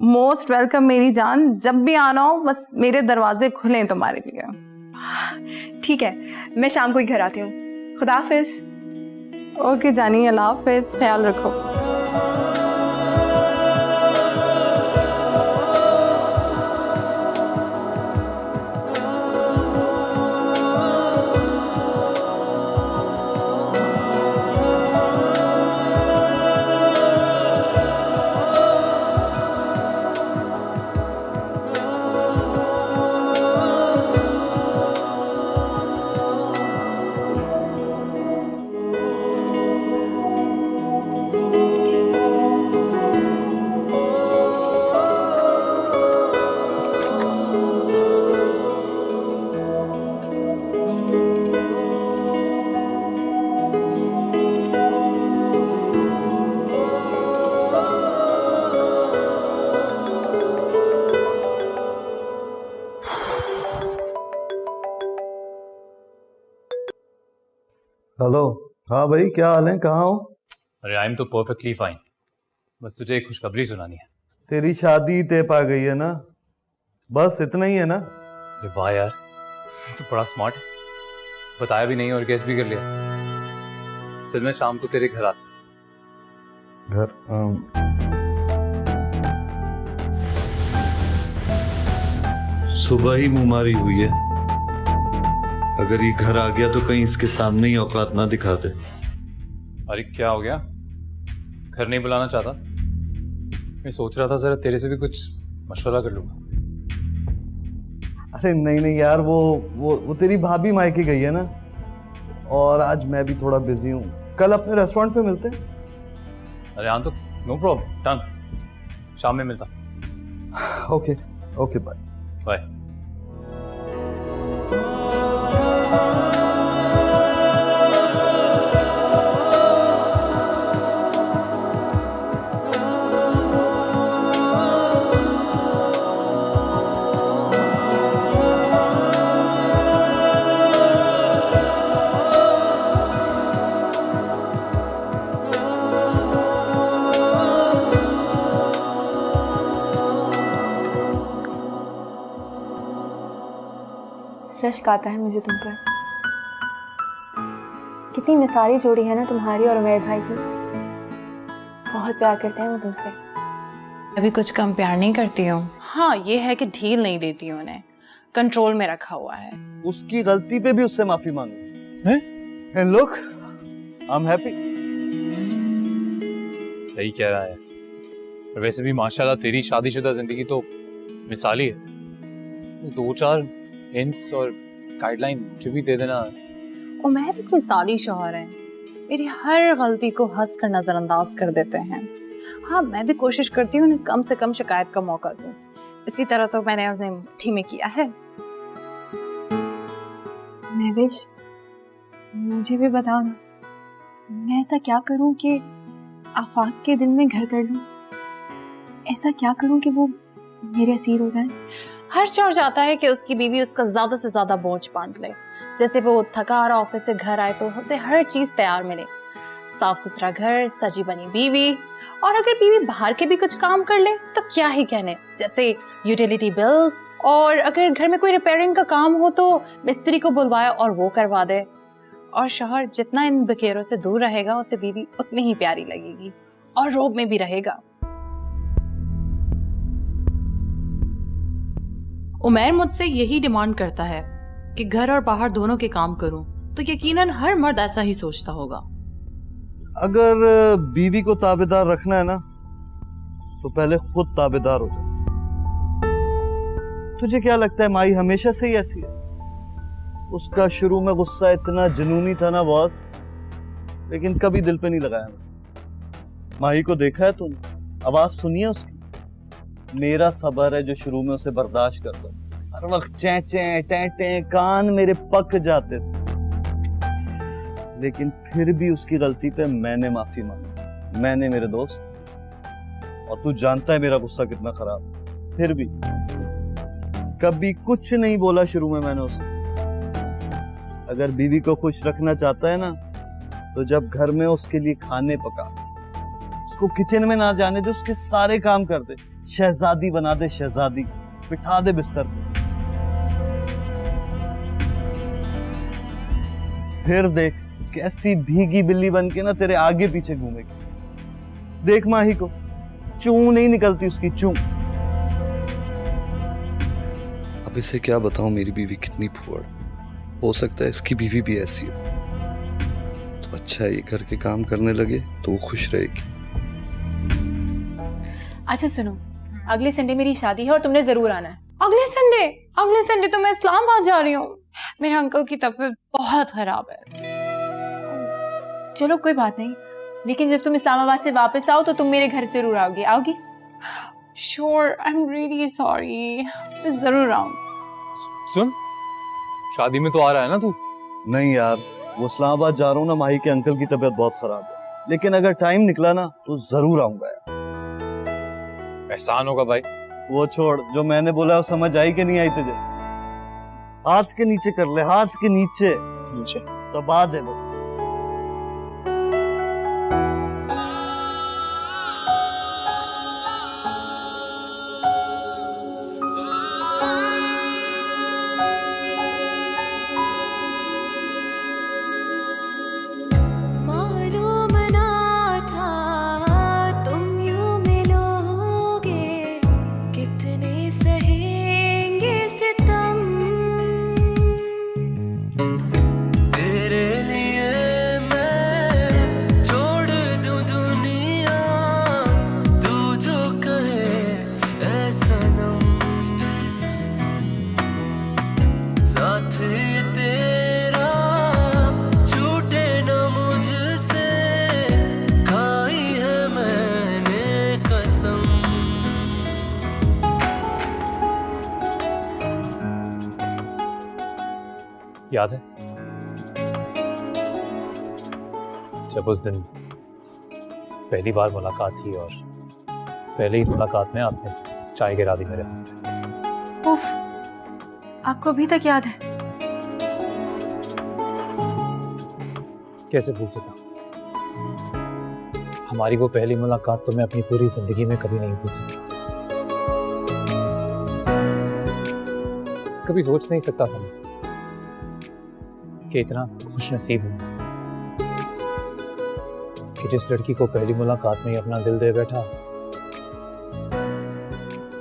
मोस्ट वेलकम मेरी जान, जब भी आना हो बस मेरे दरवाजे खुले हैं तुम्हारे लिए। ठीक है, मैं शाम को ही घर आती हूँ। खुदा हाफिज। ओके जानी, अल्लाह हाफिज, ख्याल रखो। हेलो। हाँ भाई, क्या हाल है, कहाँ हो? अरे आई एम तो परफेक्टली फाइन, बस तुझे एक खुशखबरी सुनानी है। तेरी शादी तय पा गई है ना? बस इतना ही है ना? अरे वाह यार, तू बड़ा स्मार्ट है, बताया भी नहीं और गेस भी कर लिया। चल मैं शाम को तेरे घर आता हूँ। घर सुबह ही मुमारी हुई है, अगर ये घर आ गया तो कहीं इसके सामने ही औकात ना दिखा दे। अरे क्या हो गया, घर नहीं बुलाना चाहता? मैं सोच रहा था जरा तेरे से भी कुछ मशवरा कर लूंगा। अरे नहीं नहीं यार, वो तेरी भाभी मायके गई है ना, और आज मैं भी थोड़ा बिजी हूँ। कल अपने रेस्टोरेंट पे मिलते हैं। अरे हाँ तो नो प्रॉब्लम, डन, शाम में मिलता। Okay okay, bye bye. रश्क आता है मुझे तुम पर। कितनी मिसाली जोड़ी है ना तुम्हारी और उमैर भाई की। बहुत प्यार करते हैं वो तुमसे। अभी कुछ कम प्यार नहीं करती हूँ। हाँ ये है कि ढील नहीं देती हूँ, उन्हें कंट्रोल में रखा हुआ है। उसकी गलती पे भी उससे माफी मांगो। And look, I am happy. सही कह रहा है। और वैसे भी माशाल्लाह तेरी शादीशुदा जिंदगी तो मिसाली है। बस 2-4 हिंट्स और गाइडलाइन मुझे भी दे देना। उमर एक मिसाली शौहर है, मेरी हर गलती को हंस कर नजरअंदाज कर देते हैं। हाँ, मैं भी कोशिश करती हूँ उन्हें कम से कम शिकायत का मौका दूँ। इसी तरह तो मैंने उन्हें मुट्ठी में किया है। महविश, मुझे भी बताओ ना, मैं ऐसा क्या करूं कि आफाक के दिल में घर कर लूं? ऐसा क्या करूं कि वो मेरे असीर हो जाए? हर चोर चाहता है कि उसकी बीवी उसका ज्यादा से ज्यादा बोझ बांट ले। जैसे वो थका हारा ऑफिस से घर आए तो उसे हर चीज तैयार मिले, साफ सुथरा घर, सजी बनी बीवी, और अगर बीवी बाहर के भी कुछ काम कर ले तो क्या ही कहने, जैसे यूटिलिटी बिल्स, और अगर घर में कोई रिपेयरिंग का काम हो तो मिस्त्री को बुलवाए और वो करवा दे। और शौहर जितना इन बखेरों से दूर रहेगा उसे बीवी उतनी ही प्यारी लगेगी और रोब में भी रहेगा। उमर मुझसे यही डिमांड करता है कि घर और बाहर दोनों के काम करूं, तो यकीनन हर मर्द ऐसा ही सोचता होगा। अगर बीवी को ताबेदार रखना है ना, तो पहले खुद ताबेदार हो जाए। तुझे क्या लगता है माई हमेशा से ही ऐसी है? उसका शुरू में गुस्सा इतना जुनूनी था ना बॉस, लेकिन कभी दिल पे नहीं लगाया ना। माही को देखा है तुम, आवाज सुनिए उसकी। मेरा सबर है जो शुरू में उसे बर्दाश्त करता, हर वक्त चैं चैं टें टें, कान मेरे पक जाते थे, लेकिन फिर भी उसकी गलती पे मैंने माफी मांगी। मैंने मेरे दोस्त, और तू जानता है मेरा गुस्सा कितना खराब, फिर भी कभी कुछ नहीं बोला शुरू में मैंने उसे। अगर बीवी को खुश रखना चाहता है ना, तो जब घर में उसके लिए खाने पका, उसको किचन में ना जाने दे, उसके सारे काम कर दे, शहजादी बना दे, शहजादी बिठा दे बिस्तर पे। फिर देख कैसी भीगी बिल्ली बन के ना तेरे आगे पीछे घूमेगी। देख माही को चूं नहीं निकलती उसकी, चूं। अब इसे क्या बताऊं मेरी बीवी कितनी फुअड़। हो सकता है इसकी बीवी भी ऐसी हो, तो अच्छा है ये घर के काम करने लगे तो वो खुश रहेगी। अच्छा सुनो, अगले संडे मेरी शादी है और तुमने जरूर आना है। अगले संडे तो मैं इस्लामाबाद जा रही हूँ। मेरे अंकल की तबीयत बहुत खराब है। चलो कोई बात नहीं, लेकिन जब तुम इस्लामाबाद से वापस आओ तो तुम मेरे घर जरूर आओगी। आओगी? Sure, I am really sorry, मैं जरूर आऊंगी। सुन, शादी में तो आ रहा है ना तू? नहीं यार, वो इस्लामाबाद जा रहा हूँ ना, माही के अंकल की तबीयत बहुत खराब है, लेकिन अगर टाइम निकला ना तो जरूर आऊंगा यार। एहसान होगा भाई। वो छोड़, जो मैंने बोला वो समझ आई कि नहीं आई तुझे? हाथ के नीचे कर ले, हाथ के नीचे नीचे दबा दे बस। मालूम ना था तुम यूं मिलोगे, कितने सहेंगे सितम। तेरे लिए मैं छोड़ दूं दुनिया, तू जो कहे ऐ सनम। साथ तेरा छूटे न मुझसे, खाई है मैंने कसम। याद है जब उस दिन पहली बार मुलाकात थी और पहले ही मुलाकात में आपने चाय गिरा दी मेरे हाथ पे। उफ, आपको अभी तक याद है? कैसे भूल सकता? हमारी वो पहली मुलाकात तो मैं अपनी पूरी जिंदगी में कभी नहीं भूल सकता। कभी सोच नहीं सकता था मैं कि इतना खुश नसीब हूं कि जिस लड़की को पहली मुलाकात में ही अपना दिल दे बैठा,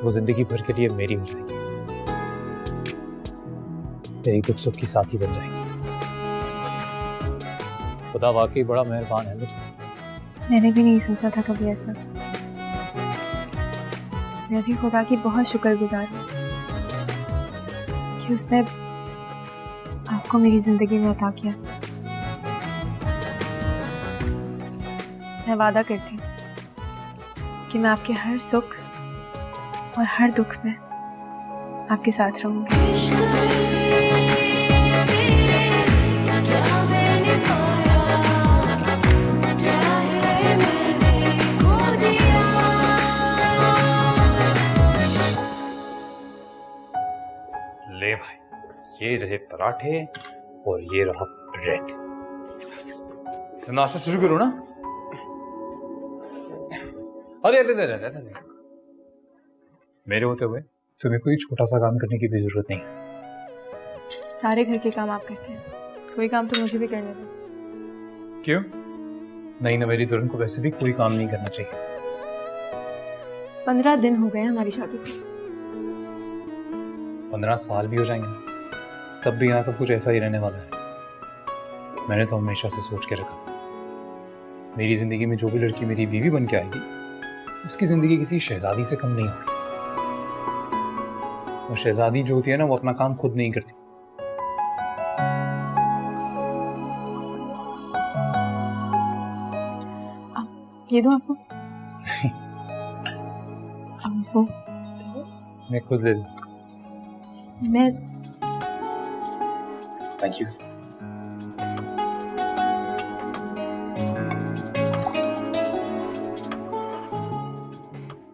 वो जिंदगी भर के लिए मेरी हो जाएगी, मेरी दुख सुख की साथी बन जाएगी। खुदा वाकई बड़ा मेहरबान है मुझ पर। मैंने भी नहीं सोचा था कभी ऐसा। मैं भी खुदा की बहुत शुक्रगुजार हूँ कि उसने आपको मेरी जिंदगी में अता किया। मैं वादा करती हूँ कि मैं आपके हर सुख और हर दुख में आपके साथ रहूंगी। ले भाई, ये रहे पराठे और ये रहा ब्रेड। तो नाश्ता शुरू करो ना। अरे अरे अरे अरे अरे, मेरे होते हुए तुम्हें कोई छोटा सा काम करने की भी जरूरत नहीं है। सारे घर के काम आप करते हैं, कोई काम तो मुझे भी करने दो। क्यों? नहीं ना, मेरी दुल्हन को वैसे भी कोई काम नहीं करना चाहिए। 15 दिन हो गए हमारी शादी को। 15 साल भी हो जाएंगे ना, तब भी यहाँ सब कुछ ऐसा ही रहने वाला है। मैंने तो हमेशा से सोच के रखा था, मेरी जिंदगी में जो भी लड़की मेरी बीवी बन के आएगी, उसकी जिंदगी किसी शहजादी से कम नहीं होगी। वो शहजादी जो होती है ना, वो अपना काम खुद नहीं करती। ये दो आपको। आपको मैं खुद ले लूँ। मैं thank you.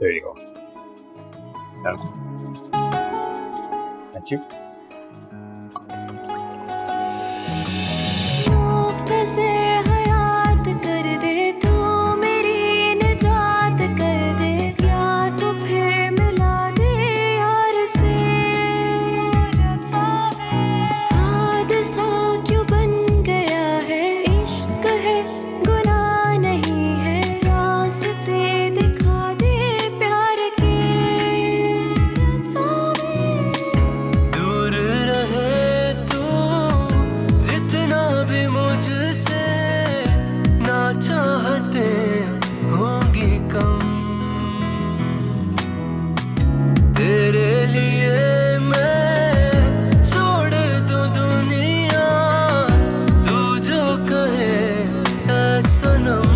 There you go. Thank you. मुख्तसर हयात कर दे तू, मेरी निजात कर दे, या तो फिर मिला दे यार से। हादसा क्यों बन गया है, इश्क है गुनाह नहीं है, रास्ते दिखा दे प्यार के। दूर रहे तू जितना भी मुझसे, ना चाहते होंगी कम। तेरे लिए मैं छोड़ दूं दुनिया, तू जो कहे ऐ सनम।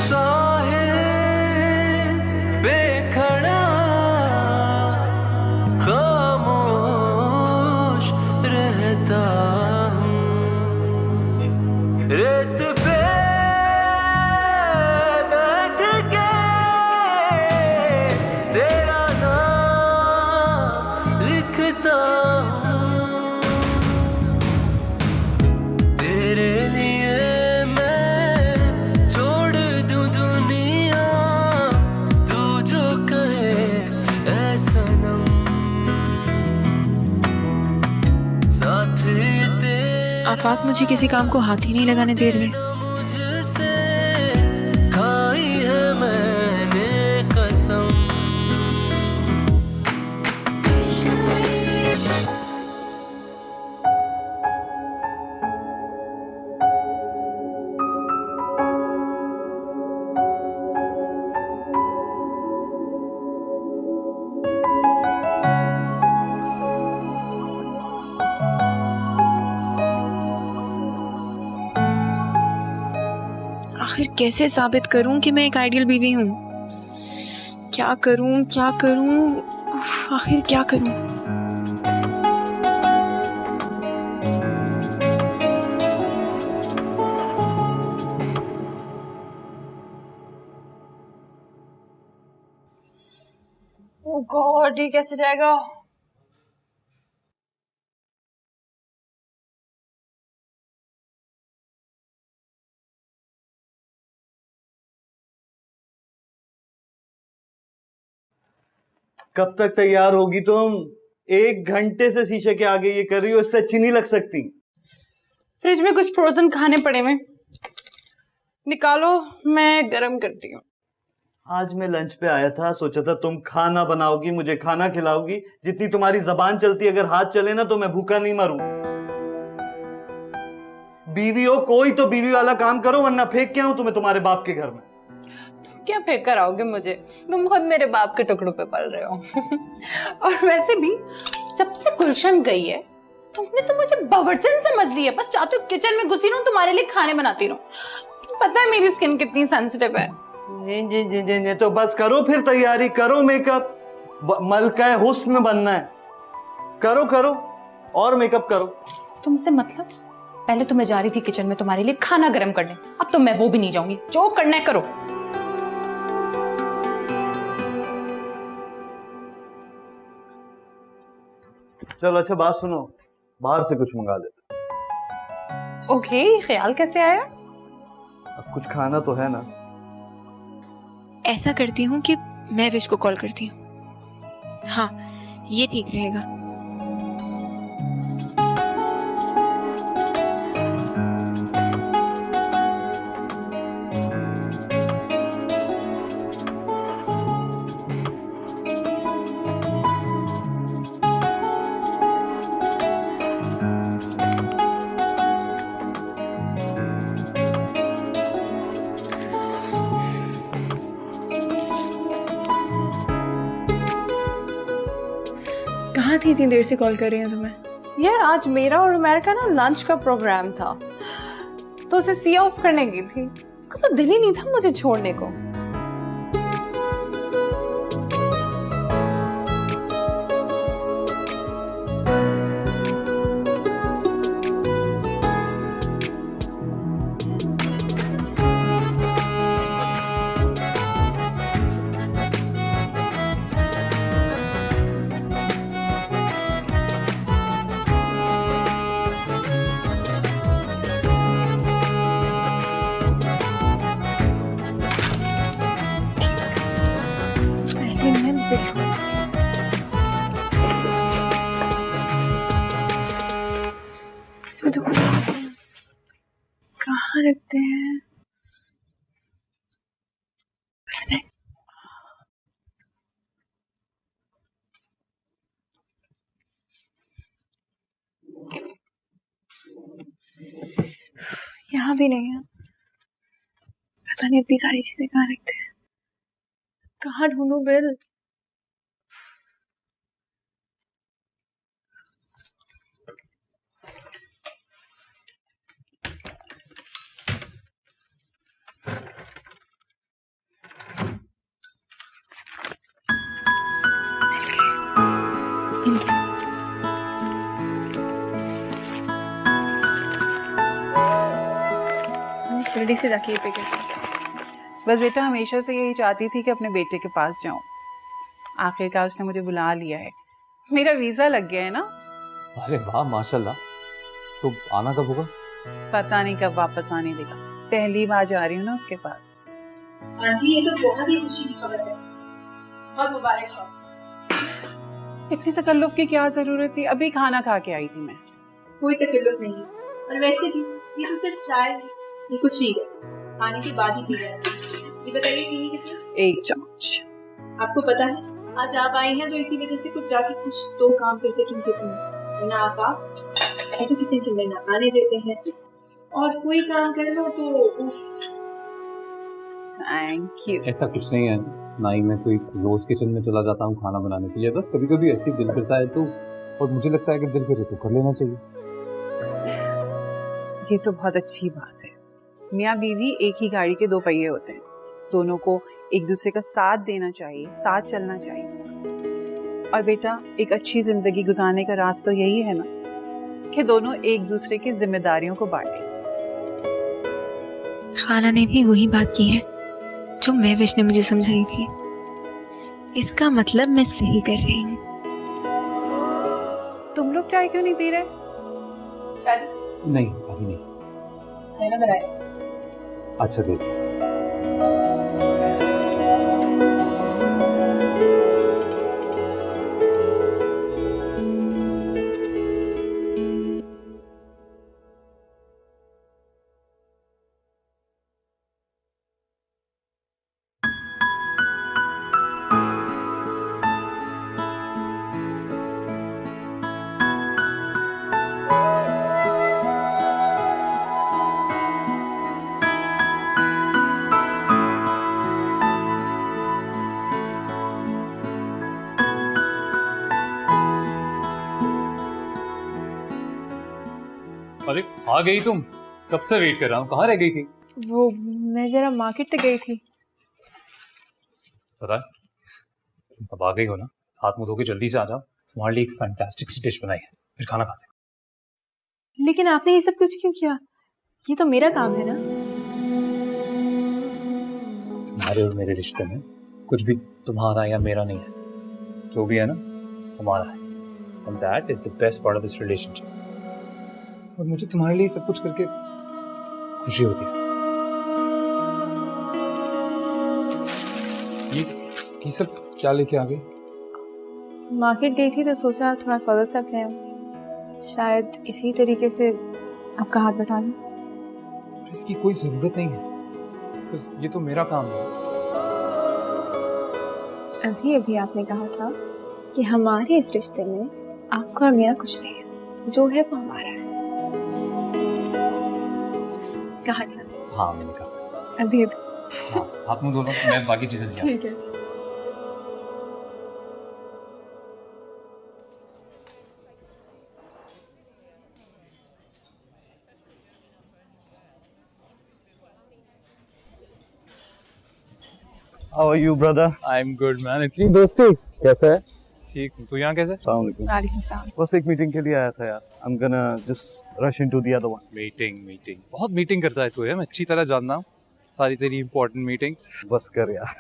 साहिल पे खड़ा खामोश रहता हूँ, रेत पे बैठ के तेरा नाम लिखता हूँ। तेरे लिए मैं छोड़ दूं दुनिया, तू जो कहे ऐ सनम। साथ तेरा आफाक मुझे किसी काम को हाथ ही नहीं लगाने दे रहे। मुझसे खाई है मैंने कसम। आखिर कैसे साबित करूं कि मैं एक आइडियल बीवी हूं? क्या करूं क्या करूं, आखिर क्या करूं? ओह गॉड, ये कैसे जाएगा? कब तक तैयार होगी तुम? 1 घंटे से शीशे के आगे ये कर रही हो, इससे अच्छी नहीं लग सकती। फ्रिज में कुछ फ्रोजन खाने पड़े हुए, निकालो, मैं गरम करती हूँ। आज मैं लंच पे आया था, सोचा था तुम खाना बनाओगी, मुझे खाना खिलाओगी। जितनी तुम्हारी जबान चलती, अगर हाथ चले ना तो मैं भूखा नहीं मरूं। बीवी हो कोई तो बीवी वाला काम करो, वरना फेंक के आऊं तुम्हें तुम्हारे बाप के घर में। तुम क्या फेंक कर आओगे मुझे? तुम खुद मेरे बाप के टुकड़ों पे पल रहे हो। और वैसे भी जब से गुलशन गई है तुमने तो मुझे बवर्चन समझ लिया। बस चाहती हूँ किचन में घुसी रहूं, तुम्हारे लिए खाने बनाती रहूं। तुम्हें पता है मेरी स्किन कितनी सेंसिटिव है। जी जी जी जी जी, तो बस करो फिर तैयारी, करो मेकअप, मलका हुस्न बनना है, करो करो और मेकअप करो। तुमसे मतलब? पहले तो मैं जा रही थी किचन में तुम्हारे लिए खाना गर्म करने, अब तो मैं वो भी नहीं जाऊंगी। जो करना है करो। चलो अच्छा बात सुनो, बाहर से कुछ मंगा लेते। ओके, ख्याल कैसे आया? अब कुछ खाना तो है ना। ऐसा करती हूँ कि मैं विश को कॉल करती हूँ। हाँ, ये ठीक रहेगा। कहाँ थी? इतनी देर से कॉल कर रही हूँ तुम्हें। यार आज मेरा और उमर का ना लंच का प्रोग्राम था, तो उसे सी ऑफ करने गई थी। उसका तो दिल ही नहीं था मुझे छोड़ने को। इसमें तो कुछ कहाँ रखते हैं? यहाँ भी नहीं है। पता नहीं अपनी सारी चीजें कहाँ रखते हैं। कहाँ ढूंढूं बिल? जल्दी से जाके ये पे बस बेटा हमेशा से यही चाहती थी कि अपने बेटे के पास जाऊं। आखिरकार उसने मुझे बुला लिया है, मेरा वीजा लग गया है ना। अरे वाह माशाल्लाह। तो आना कब होगा? पता नहीं कब वापस आने देगा। पहली बार जा रही हूँ ना उसके पास। आंटी ये तो बहुत ही खुशी की खबर है, बहुत मुबारक हो। इतनी तकल्लुफ की क्या जरूरत थी? अभी खाना खा के आई थी मैं। कोई तकल्लुफ नहीं है, और वैसे भी ये तो सिर्फ चाय है, ये कुछ नहीं है, खाने के बाद ही पी रहा है। ये बताइए चीनी कितना? 1 चम्मच। आपको पता है आज आप आई हैं तो इसी वजह से कुछ जाके कुछ तो काम कर सकें किचन में, वरना आप तो किचन के अंदर ना आने देते हैं, और कोई काम कर लो तो थैंक यू। ऐसा कुछ नहीं है ना ही मैं कोई रोज किचन में चला जाता हूँ खाना बनाने के लिए। बस कभी कभी ऐसे दिल करता है तो, और मुझे लगता है कि दिल करे तो कर लेना चाहिए। ये तो बहुत अच्छी बात है। मियाँ बीवी एक ही गाड़ी के 2 पहिए होते हैं, दोनों को एक दूसरे का साथ देना चाहिए, साथ चलना चाहिए। और बेटा एक अच्छी जिंदगी गुजारने का राज तो यही है ना कि दोनों एक दूसरे की जिम्मेदारियों को बांटें। खाना ने भी वही बात की है जो मैं विश ने मुझे समझाई थी। इसका मतलब मैं सही कर रही हूँ। तुम लोग चाय क्यों नहीं पी रहे? चाय नहीं अभी नहीं। मैंने बनाया। अच्छा दे। आ गई तुम? कब से वेट कर रहा हूँ, कहाँ रह गई थी? वो मैं जरा मार्केट तक गई थी। पता है, अब आ गई हो ना, हाथ मुंह धो के जल्दी से आ जाओ, तुम्हारे लिए एक फैंटास्टिक सी डिश बनाई है, फिर खाना खाते हैं। लेकिन आपने ये सब कुछ क्यों किया? ये तो मेरा काम है ना। तुम्हारे और मेरे रिश्ते में कुछ भी तुम्हारा या मेरा नहीं है, जो भी है ना हमारा है, and that is the best part of this relationship. और मुझे तुम्हारे लिए सब कुछ करके खुशी होती है। ये सब क्या लेके आ गई? मार्केट गई थी तो सोचा थोड़ा सौदा सा ले आऊं, शायद इसी तरीके से आपका हाथ बटा लूं। इसकी कोई जरूरत नहीं है, because ये तो मेरा काम है। अभी अभी आपने कहा था कि हमारे इस रिश्ते में आपका और मेरा कुछ नहीं है, जो है वो हमारा है। कहा था? हाँ मैंने कहा। अभी अभी। हाँ, हाथ मुंह धो लो, मैं बाकी चीजें ले आता हूं। ठीक है। How are you, brother? I'm good man। इतनी दोस्ती कैसा है? ठीक हूँ, तू यहाँ कैसे? वालेकुम सलाम। बस एक मीटिंग के लिए आया था यार। I'm gonna just rush into the other one. Meeting बहुत मीटिंग करता है तू, है मैं अच्छी तरह जानता हूँ सारी तेरी इंपॉर्टेंट मीटिंग्स। बस कर यार।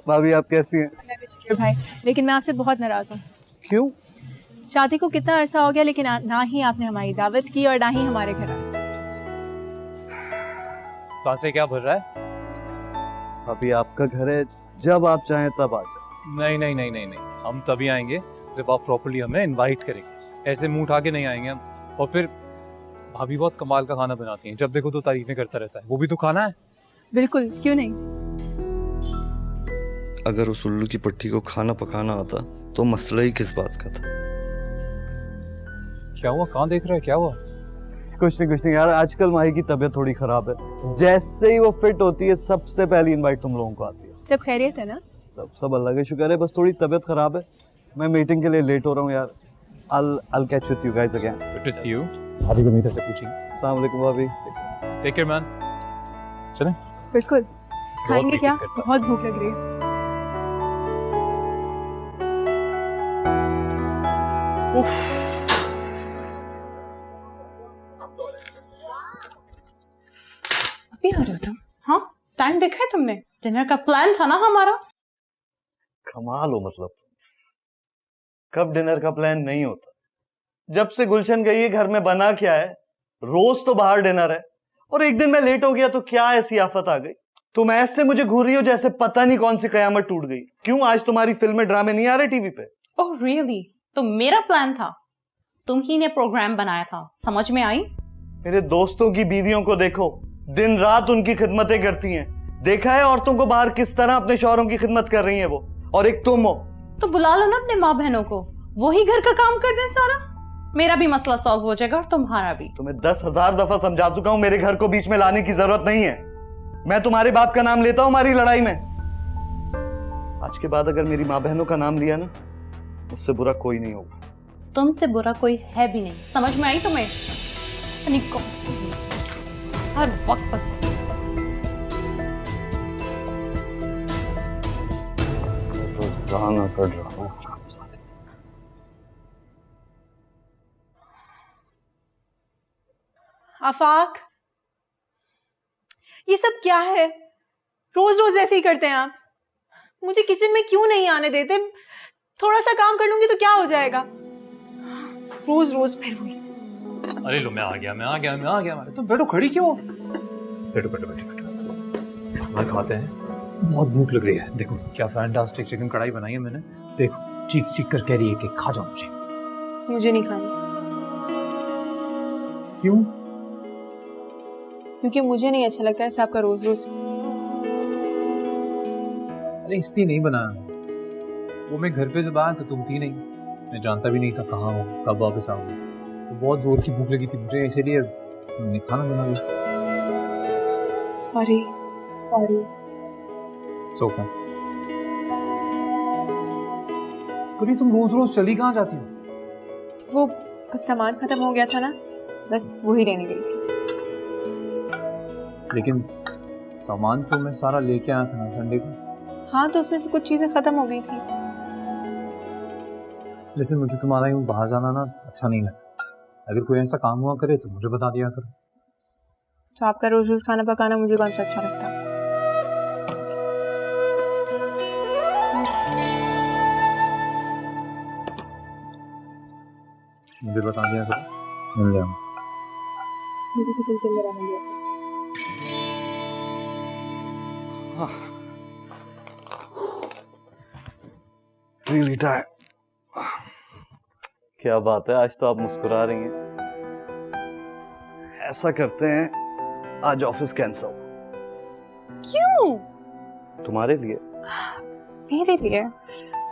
भाभी आप कैसी हैं? शुक्र भाई, लेकिन मैं आपसे बहुत नाराज हूँ। क्यों? शादी को कितना अरसा हो गया, लेकिन ना ही आपने हमारी दावत की और ना ही हमारे घर आए। सांसें क्या भर रहा है? अभी आपका घर है, जब आप चाहें तब आ जाओ। नहीं, हम तभी आएंगे जब आप प्रॉपर्ली हमें इनवाइट करेंगे। ऐसे मुंह उठा के नहीं आएंगे हम। और फिर भाभी बहुत कमाल का खाना बनाती हैं, जब देखो तो तारीफें करता रहता है। वो भी तो खाना है। बिल्कुल, क्यों नहीं। अगर उस उल्लू की पट्टी को खाना पकाना आता तो मसला ही किस बात का था। क्या हुआ, कहाँ देख रहा है, क्या हुआ? कुछ नहीं यार, आजकल माही की तबीयत थोड़ी खराब है। जैसे ही वो फिट होती है सबसे पहली इनवाइट तुम लोगों को आती है। सब खैरियत है ना? सब अल्लाह का शुक्र है, बस थोड़ी तबीयत खराब है। मैं मीटिंग के लिए लेट हो रहा हूँ यार। I'll catch with you guys again. Good to see you। भाभी को मीटर से पूछेंगे। अस्सलाम वालेकुम भाभी। Take care man। चलें? बिल्कुल। खाएंगे क्या? मीटिंग करता हूँ। बहुत भूख लग रही है। अभी आ रहे हो तुम? हाँ, टाइम देखा है तुमने? डिनर का प्लान था ना हमारा। कमाल हो मतलब। कब डिनर का प्लान नहीं होता? जब से गुलशन गई है घर में बना क्या है? रोज तो बाहर डिनर है, और एक दिन मैं लेट हो गया तो क्या ऐसी आफत आ गई? तुम ऐसे मुझे घूर रही हो जैसे पता नहीं कौन सी कयामत टूट गई। क्यों, आज तुम्हारी फिल्में ड्रामे नहीं आ रहे टीवी पे? Oh really? तो मेरा प्लान था, तुम ही ने प्रोग्राम बनाया था, समझ में आई? मेरे दोस्तों की बीवियों को देखो, दिन रात उनकी खिदमतें करती हैं। देखा है औरतों को बाहर किस तरह अपने शौहरों की खिदमत कर रही हैं वो, और एक तुम हो। तो बुला लो ना अपने माँ बहनों को, वो ही घर का काम कर दें सारा। मेरा भी मसला सॉल्व हो जाएगा और तुम्हारा भी। तुम्हें 10,000 दफा समझा चुका हूं, मेरे घर को बीच में लाने की जरूरत नहीं है। मैं तुम्हारे बाप का नाम लेता हूं हमारी लड़ाई में। आज के बाद अगर मेरी माँ बहनों का नाम लिया ना, उससे बुरा कोई नहीं होगा। तुमसे बुरा कोई है भी नहीं, समझ में आई तुम्हें? हर वक्त बस रोजाना कर रहा हूं। आफाक, ये सब क्या है? रोज रोज ऐसे ही करते हैं आप। मुझे किचन में क्यों नहीं आने देते? थोड़ा सा काम कर लूंगी तो क्या हो जाएगा? रोज रोज फिर वही। अरे लो, मैं आ गया। तुम बैठो, खड़ी क्यों? बैठो। खाना खाते हैं, बहुत भूख लग रही है। देखो क्या फैंटास्टिक चिकन कढ़ाई बनाई है मैंने। देखो चीख कर कह रही है कि खा जाओ मुझे। मुझे नहीं खानी। क्यों? क्योंकि मुझे नहीं अच्छा लगता है आपका रोज रोज। अरे इसलिए नहीं बनाया, वो मैं घर पे जब आया तो तुम थी नहीं, मैं जानता भी नहीं था कहाँ हो, कब वापस आऊंगी। तो बहुत जोर की भूख लगी थी मुझे, इसीलिए मैंने खाना बना लिया। सॉरी। सोफा। तुम रोज रोज चली कहाँ जाती हो? वो कुछ सामान खत्म हो गया था ना, बस वही लेने गई थी। लेकिन सामान तो मैं सारा लेके आया था ना संडे को। हाँ तो उसमें से कुछ चीजें खत्म हो गई थी। लेकिन मुझे तुम्हारा यूँ बाहर जाना ना अच्छा नहीं लगता। अगर कोई ऐसा काम हुआ करे तो मुझे बता दिया करो। तो आपका रोज रोज खाना पकाना मुझे कौन सा अच्छा लगता? मुझे बता दिया करो, मिल जाऊँ। मुझे किसी से मेरा मिल जाता। Really tired. क्या बात है, आज तो आप मुस्कुरा रही हैं। ऐसा करते हैं, आज ऑफिस कैंसिल। क्यों? तुम्हारे लिए। मेरे लिए?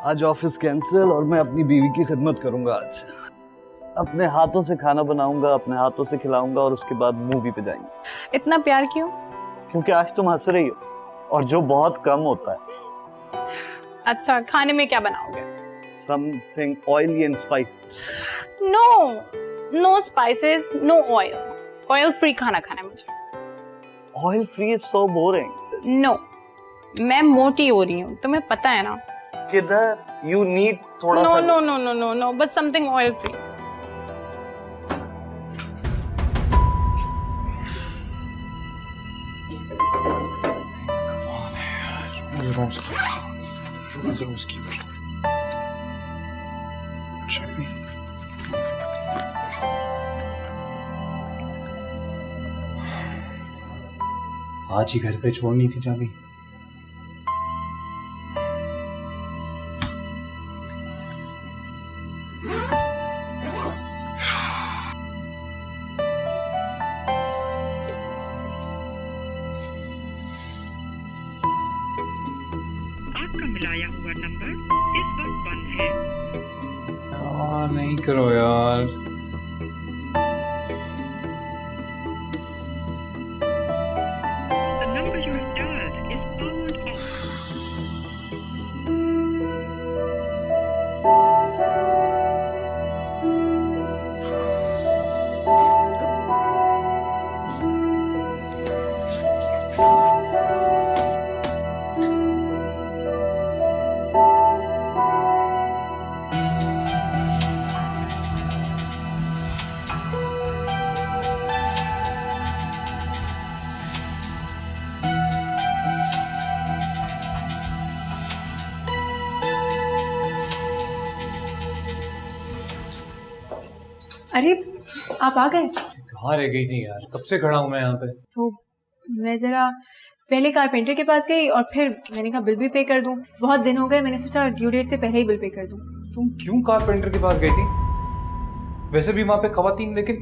आज ऑफिस कैंसिल और मैं अपनी बीवी की खिदमत करूंगा आज। अपने हाथों से खाना बनाऊंगा, अपने हाथों से खिलाऊंगा और उसके बाद मूवी पे जाएंगे। इतना प्यार क्यों? क्योंकि आज तुम हंस रही हो और जो बहुत कम होता है। अच्छा, खाने में क्या बनाओगे? Something oily and spicy. No, no spices, no oil. Oil free खाना खाना है मुझे। Oil free is so boring. No, मैं मोटी हो रही हूँ, तुम्हें पता है ना? किधर? You need थोड़ा No, सा। no, no, no, no, no, बस something oil free. रोज की चली। आज ही घर पे छोड़नी थी चाबी। आपका मिलाया हुआ नंबर इस वक्त बंद है। यार नहीं करो यार। The number you have dialed is powered off. अरे आप आ गए? कहाँ रह गई थी यार, कब से खड़ा हूँ मैं यहाँ पे। तो मैं जरा पहले कारपेंटर के पास गई और फिर मैंने कहा बिल भी पे कर दूं। बहुत दिन हो गए, मैंने सोचा ड्यू डेट से पहले ही बिल पे कर दूं। तुम क्यों कारपेंटर के पास गई थी? वैसे भी वहाँ पे खवातीन, लेकिन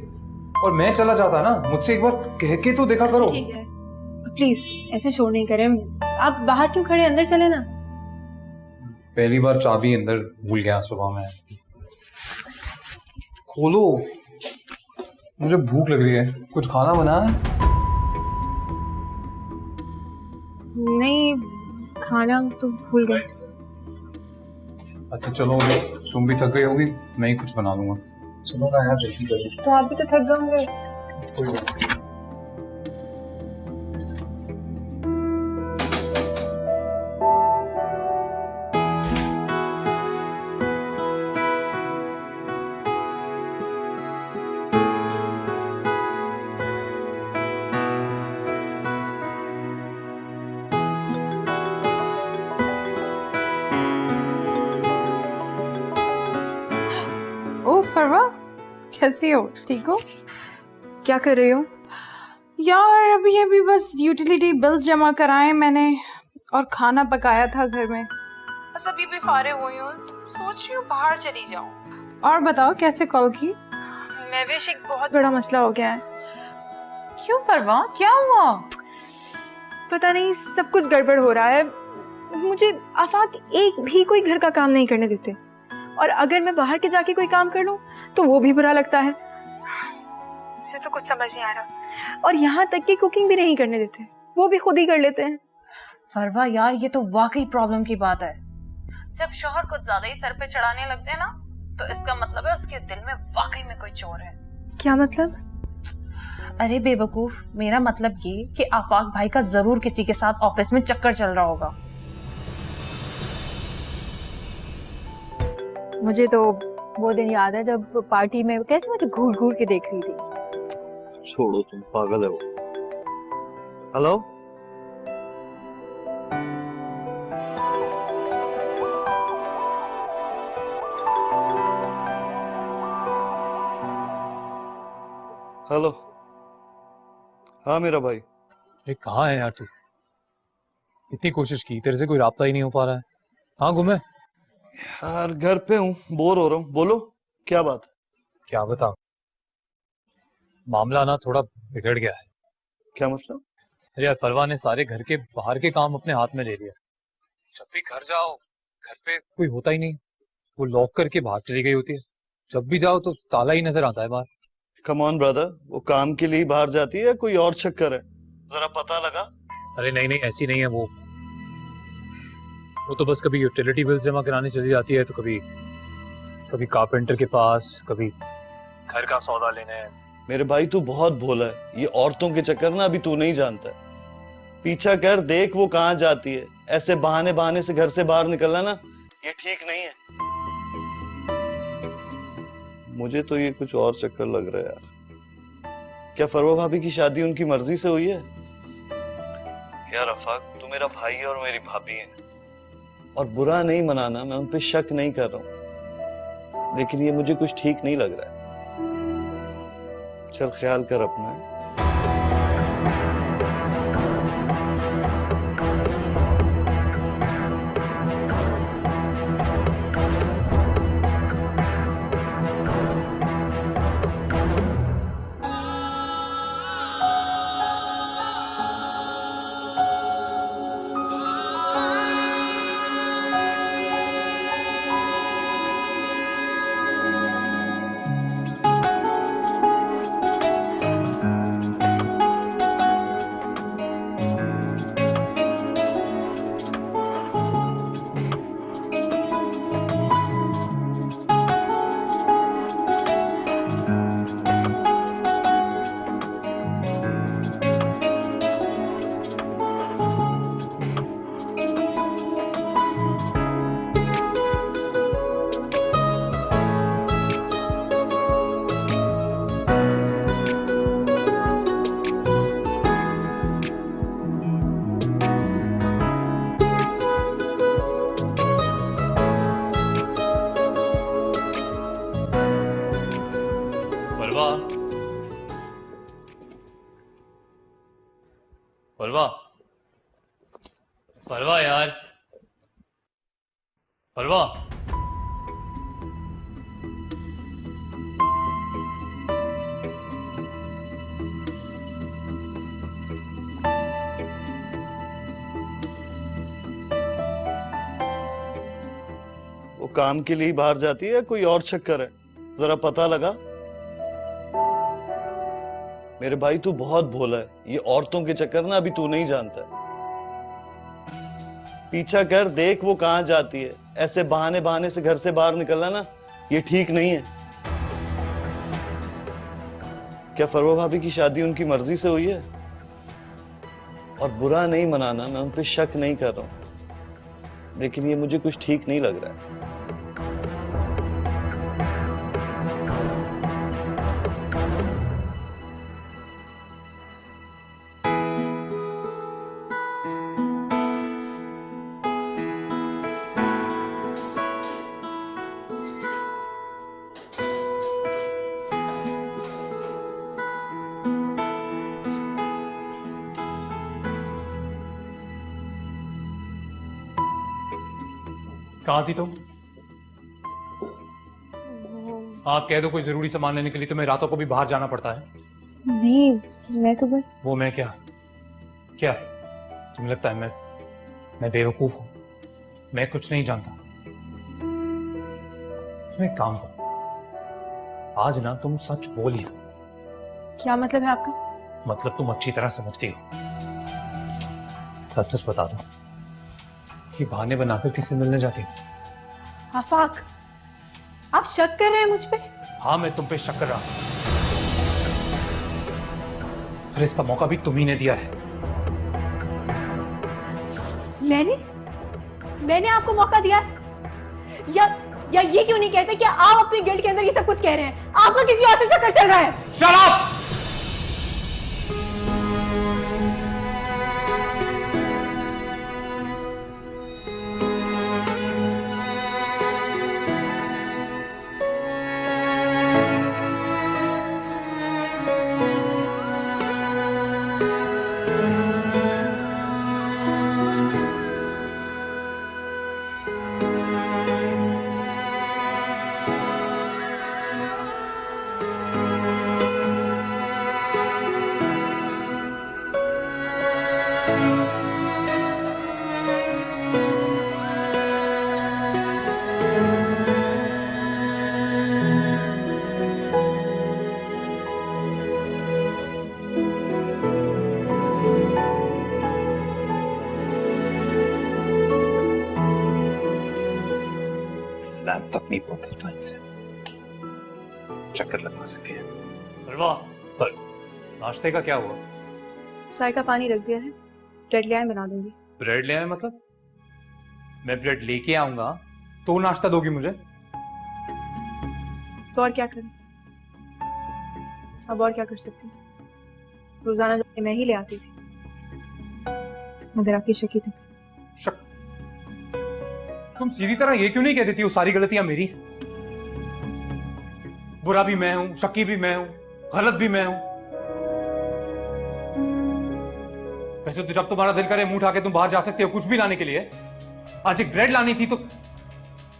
और मैं चला जाता ना, मुझसे एक बार कह के तो देखा करो। ठीक है, प्लीज ऐसे शोर नहीं करें। आप बाहर क्यों खड़े, अंदर चले ना। पहली बार चाबी अंदर भूल गया सुबह में। खोलो, मुझे भूख लग रही है, कुछ खाना बना है? नहीं, खाना तो भूल गए। अच्छा चलो, तुम भी थक गई होगी, मैं ही कुछ बना लूंगा। चलो ना यार, जल्दी करो। तो आप भी तो थक गए होंगे। कोई बात नहीं। ओ फरवा, कैसी हो? ठीक हो? क्या कर रही हो? यार अभी अभी बस यूटिलिटी बिल्स जमा कराए मैंने और खाना पकाया था घर में। बस अभी भी फारिग हुई हूँ, तो सोच रही हूँ बाहर चली जाऊँ। और बताओ कैसे कॉल की? महविश, एक बहुत बड़ा मसला हो गया है। क्यों फरवा, क्या हुआ? पता नहीं, सब कुछ गड़बड़ हो रहा है। मुझे आफाक एक भी कोई घर का काम नहीं करने देते, और अगर मैं बाहर के जाके कोई काम कर लूं तो वो भी बुरा लगता है। मुझे तो कुछ समझ नहीं आ रहा। और यहाँ तक कि कुकिंग भी नहीं करने देते, वो भी खुद ही कर लेते हैं। फरवा यार, ये तो वाकई प्रॉब्लम की बात है। जब शौहर कुछ ज्यादा ही सर पे चढ़ाने लग जाए ना, तो इसका मतलब है उसके दिल में वाकई में कोई चोर है। क्या मतलब? अरे बेवकूफ, मेरा मतलब ये कि आफाक भाई का जरूर किसी के साथ ऑफिस में चक्कर चल रहा होगा। मुझे तो वो दिन याद है जब पार्टी में कैसे मुझे घूर घूर के देख रही थी। छोड़ो, तुम पागल है वो। Hello, hello. हाँ मेरा भाई। अरे कहाँ है यार तू? इतनी कोशिश की, तेरे से कोई राब्ता ही नहीं हो पा रहा है। कहाँ गुम है? यार घर पे हूँ, बोर हो रहा हूँ। बोलो क्या बात है? क्या बता, मामला ना थोड़ा बिगड़ गया है। क्या मसला? अरे यार फरवा ने सारे घर के बाहर के काम अपने हाथ में ले लिया। जब भी घर जाओ घर पे कोई होता ही नहीं, वो लॉक करके बाहर चली गई होती है। जब भी जाओ तो ताला ही नजर आता है बाहर। कम ऑन ब्रदर, वो काम के लिए ही बाहर जाती है या कोई और चक्कर है? जरा पता लगा। अरे नहीं नहीं, ऐसी नहीं है वो तो बस कभी यूटिलिटी बिल्स जमा कराने चली जाती है, तो कभी कारपेंटर के पास, कभी घर का सौदा लेने। मेरे भाई तू बहुत भोला है, ये औरतों के चक्कर ना अभी तू नहीं जानता है। पीछा कर देख वो कहाँ जाती है। ऐसे बहाने बहाने से घर से बाहर निकलना ना, ये ठीक नहीं है। मुझे तो ये कुछ और चक्कर लग रहा है यार। क्या फरवा भाभी की शादी उनकी मर्जी से हुई है? यार आफाक, तू मेरा भाई है और मेरी भाभी है, और बुरा नहीं मनाना, मैं उन पे शक नहीं कर रहा हूं, लेकिन ये मुझे कुछ ठीक नहीं लग रहा है। चल ख्याल कर अपना। फरवा, फरवा यार, फरवा। वो काम के लिए बाहर जाती है या कोई और चक्कर है? जरा पता लगा। मेरे भाई तू बहुत भोला है, ये औरतों के चक्कर ना अभी तू नहीं जानता है। पीछा कर देख वो कहाँ जाती है। ऐसे बहाने बहाने से घर से बाहर निकलना ना, ये ठीक नहीं है। क्या फरवा भाभी की शादी उनकी मर्जी से हुई है? और बुरा नहीं मनाना, मैं उन पे शक नहीं कर रहा हूं, लेकिन ये मुझे कुछ ठीक नहीं लग रहा है। कहाँ थी तुम? आप कह दो कोई जरूरी सामान लेने के लिए तुम्हें रातों को भी बाहर जाना पड़ता है। नहीं, मैं तो बस। वो मैं क्या क्या तुम्हें लगता है मैं बेवकूफ हूं? मैं कुछ नहीं जानता। तुम एक काम करो, आज ना तुम सच बोल ही दो। क्या मतलब है आपका? मतलब तुम अच्छी तरह समझती हो। सच सच बता दो, ये बहाने बनाकर किससे मिलने जाती हो? आफाक, आप शक कर रहे हैं मुझ पे? हाँ, मैं तुम पे शक कर रहा हूं। और इसका मौका भी तुम्ही ने दिया है। मैंने आपको मौका दिया? या ये क्यों नहीं कहते कि आप अपने गिल्ड के अंदर ये सब कुछ कह रहे हैं? आपका किसी और से चक्कर चल रहा है। Shut up! लैंप तक नहीं पहुंचता इनसे, चक्कर लगा सकती है। पर नाश्ते का क्या हुआ? चाय का पानी रख दिया है, ब्रेड ले आए बना दूंगी। ब्रेड ले आए मतलब? मैं ब्रेड लेके आऊंगा तो नाश्ता दोगी मुझे? तो और क्या करूं? अब और क्या कर सकती हूँ? रोजाना जाके मैं ही ले आती थी, मगर आपकी शकी थी। शक? तुम सीधी तरह ये क्यों नहीं कहती थी वो सारी गलतियां मेरी? बुरा भी मैं हूं, शकी भी मैं हूं, गलत भी मैं हूं। वैसे तो जब तुम्हारा दिल करे मुंह उठा के तुम बाहर जा सकते हो कुछ भी लाने के लिए। आज एक ब्रेड लानी थी तो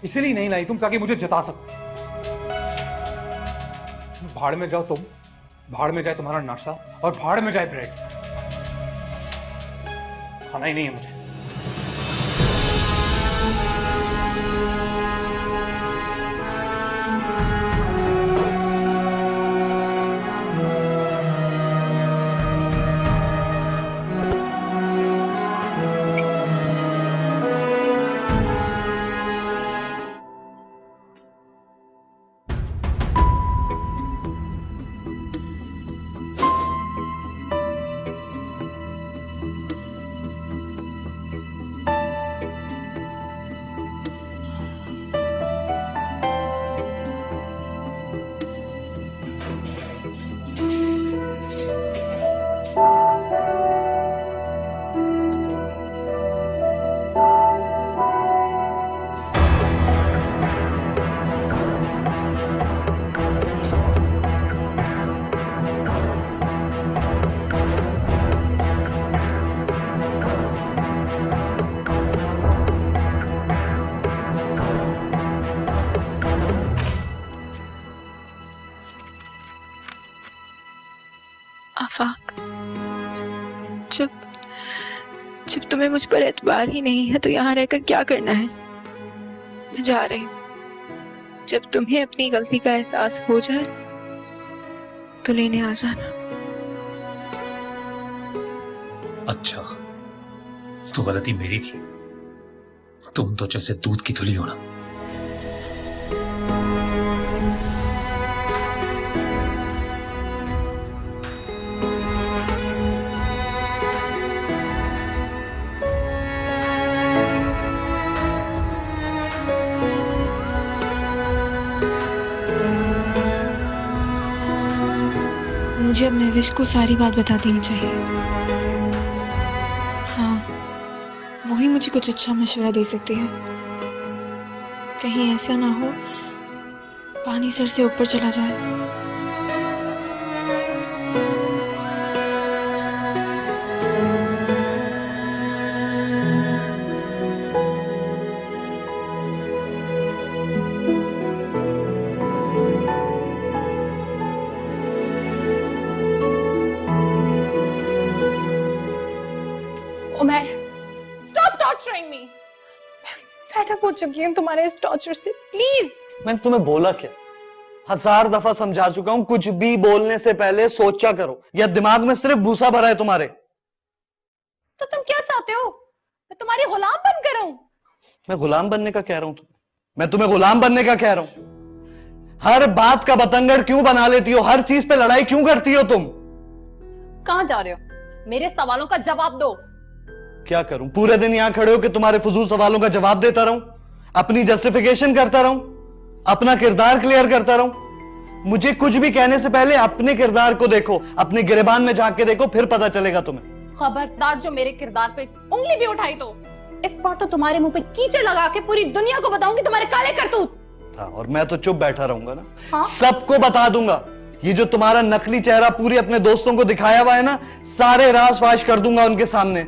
इसलिए नहीं लाई तुम, ताकि मुझे जता सको। भाड़ में जाओ तुम, भाड़ में जाए तुम्हारा नाश्ता और भाड़ में जाए ब्रेड। खाना ही नहीं है मुझे। आफाक, जब तुम्हें मुझ पर एतबार ही नहीं है तो यहाँ रहकर क्या करना है? मैं जा रही हूँ। जब तुम्हें अपनी गलती का एहसास हो जाए तो लेने आ जाना। अच्छा, तो गलती मेरी थी। तुम तो जैसे दूध की धुली हो ना। मुझे अब महविश को सारी बात बता देनी चाहिए। हाँ, वही मुझे कुछ अच्छा मशवरा दे सकती है। कहीं ऐसा ना हो पानी सर से ऊपर चला जाए। Umar, stop torturing me. Fed up हो चुकी हूँ तुम्हारे इस टॉर्चर से, प्लीज। मैंने तुम्हें बोला क्या? 1000 दफा समझा चुका हूं, कुछ भी बोलने से पहले सोचा करो, या दिमाग में सिर्फ भूसा भरा है तुम्हारे। तो तुम क्या चाहते हो? मैं तुम्हारी गुलाम बन करूं? मैं गुलाम बनने का कह रहा हूं? मैं तुम्हें गुलाम बनने का कह रहा हूं? हर बात का बतंगड़ क्यों बना लेती हो? हर चीज पे लड़ाई क्यों करती हो तुम? कहाँ जा रहे हो? मेरे सवालों का जवाब दो। क्या करूं, पूरे दिन यहां खड़े हो कि तुम्हारे फजूल सवालों का जवाब देता रहूं, अपनी जस्टिफिकेशन करता रहूं, अपना किरदार क्लियर करता रहूं? मुझे कुछ भी कहने से पहले अपने किरदार को देखो, अपने गिरेबान में झांक के देखो, फिर पता चलेगा तुम्हें। खबरदार जो मेरे किरदार पे उंगली भी उठाई तो इस बार तो तुम्हारे मुंह पे कीचड़ लगा के पूरी दुनिया को बताऊंगी तुम्हारे काले करतूत। हाँ, और मैं तो चुप बैठा रहूंगा ना। हाँ? सबको बता दूंगा। ये जो तुम्हारा नकली चेहरा पूरी अपने दोस्तों को दिखाया हुआ है ना, सारे राज फाश कर दूंगा उनके सामने।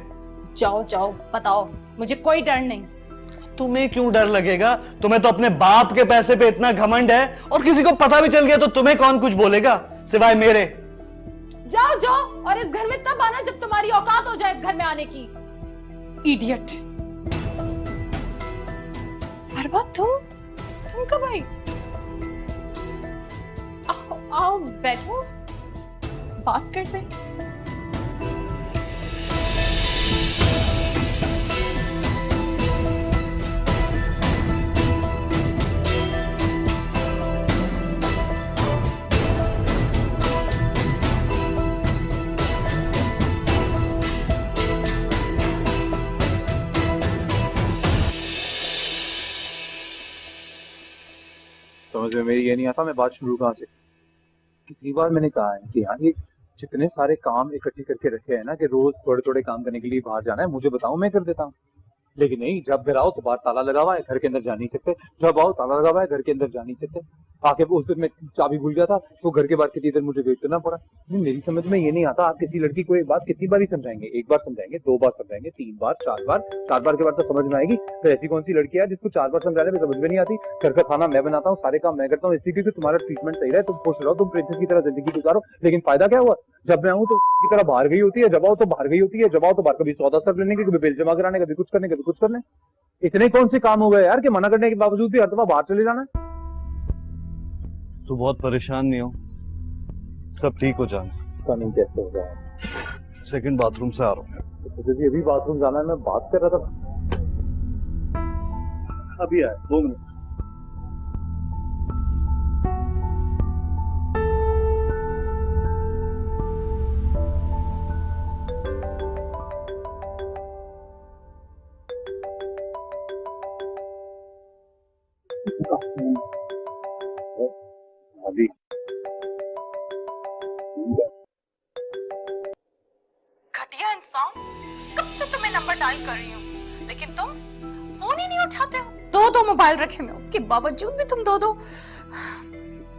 जाओ जाओ बताओ, मुझे कोई डर नहीं। तुम्हें क्यों डर लगेगा? तुम्हें तो अपने बाप के पैसे पे इतना घमंड है, और किसी को पता भी चल गया तो तुम्हें कौन कुछ बोलेगा सिवाय मेरे। जाओ जाओ, और इस घर में तब आना जब तुम्हारी औकात हो जाए इस घर में आने की। इडियट। फरवा तुम कब आई? आओ बैठो, बात करते हैं। समझ में मेरी ये नहीं आता मैं बात शुरू कहाँ से। कितनी बार मैंने कहा है कि यार ये जितने सारे काम इकट्ठे करके रखे हैं ना कि रोज थोड़े थोड़े काम करने के लिए बाहर जाना है, मुझे बताओ मैं कर देता हूँ। लेकिन नहीं, जब घर आओ तो बाहर ताला लगा हुआ है, घर के अंदर जा नहीं सकते। जब आओ ताला लगा हुआ है, घर के अंदर जा नहीं सकते। आके उस दिन मैं चाबी भूल गया था तो घर के बाहर कितनी देर मुझे वेट करना पड़ा। मेरी समझ में ये नहीं आता, आप किसी लड़की को एक बात कितनी बार ही समझाएंगे? एक बार समझाएंगे, 2 बार समझाएंगे, 3 बार, 4 बार, 4 बार के बाद तो समझ में आएगी। फिर ऐसी कौन सी लड़की है जिसको 4 बार समझाने में समझ में नहीं आती? घर का खाना मैं बनाता हूँ, सारे काम मैं करता हूँ, इसलिए क्योंकि तुम्हारा ट्रीटमेंट सही रहे, तुम खुश रहो, तुम प्रिंसेस की तरह जिंदगी गुजारो। लेकिन फायदा क्या हुआ? जब मैं आऊँ तो की तरह बाहर गई होती है, जब आओ तो बाहर गई होती है, जब आओ तो बाहर कभी सौदा सब लेने के, कभी बिल जमा कराने, कभी कुछ करने, कभी कुछ करने। इतने कौन से काम हो गए यार कि मना करने के बावजूद भी हर दफा बाहर चले जाना है? तू बहुत परेशान नहीं हो, सब ठीक हो जाना। इसका नहीं कैसे हो जाए? सेकंड बाथरूम से आ रहा हूँ। तो अभी बाथरूम जाना है, मैं बात कर रहा था। अभी आया, 2 मिनट। अभी घटिया इंसान, कब से तुम्हें नंबर डायल कर रही हूँ, लेकिन तुम फोन ही नहीं उठाते हो। 2 मोबाइल रखे मैं, उसके बावजूद भी तुम 2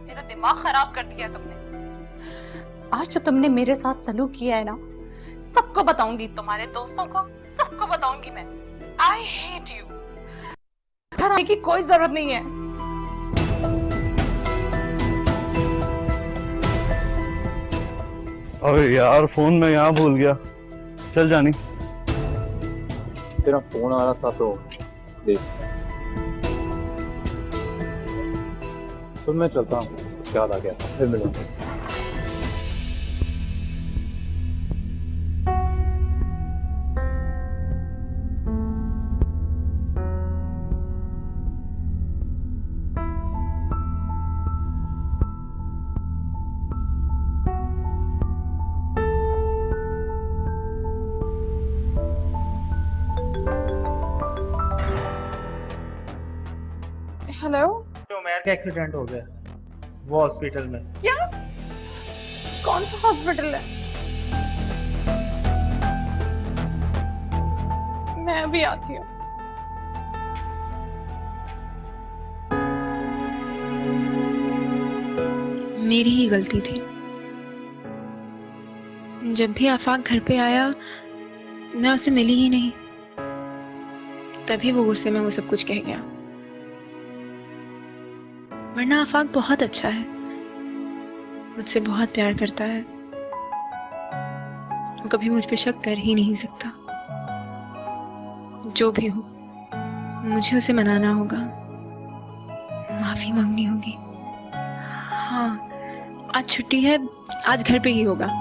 मेरा दिमाग खराब कर दिया तुमने। आज जो तुमने मेरे साथ सलूक किया है ना, सबको बताऊंगी, तुम्हारे दोस्तों को सबको बताऊंगी मैं। I hate you. घर आने की कोई जरूरत नहीं है। अरे यार, फोन में यहाँ भूल गया। चल जानी। तेरा फोन आ रहा था तो देख। सुन मैं चलता हूँ, याद आ गया, फिर मिलूंगा। हेलो, उमैर का एक्सीडेंट हो गया, वो हॉस्पिटल में। क्या? कौन सा हॉस्पिटल है? मैं अभी आती हूँ। मेरी ही गलती थी। जब भी आफाक घर पे आया मैं उसे मिली ही नहीं, तभी वो गुस्से में वो सब कुछ कह गया। वरना आफाक बहुत अच्छा है, मुझसे बहुत प्यार करता है, वो कभी मुझ पे शक कर ही नहीं सकता। जो भी हो, मुझे उसे मनाना होगा, माफी मांगनी होगी। हाँ, आज छुट्टी है, आज घर पे ही होगा।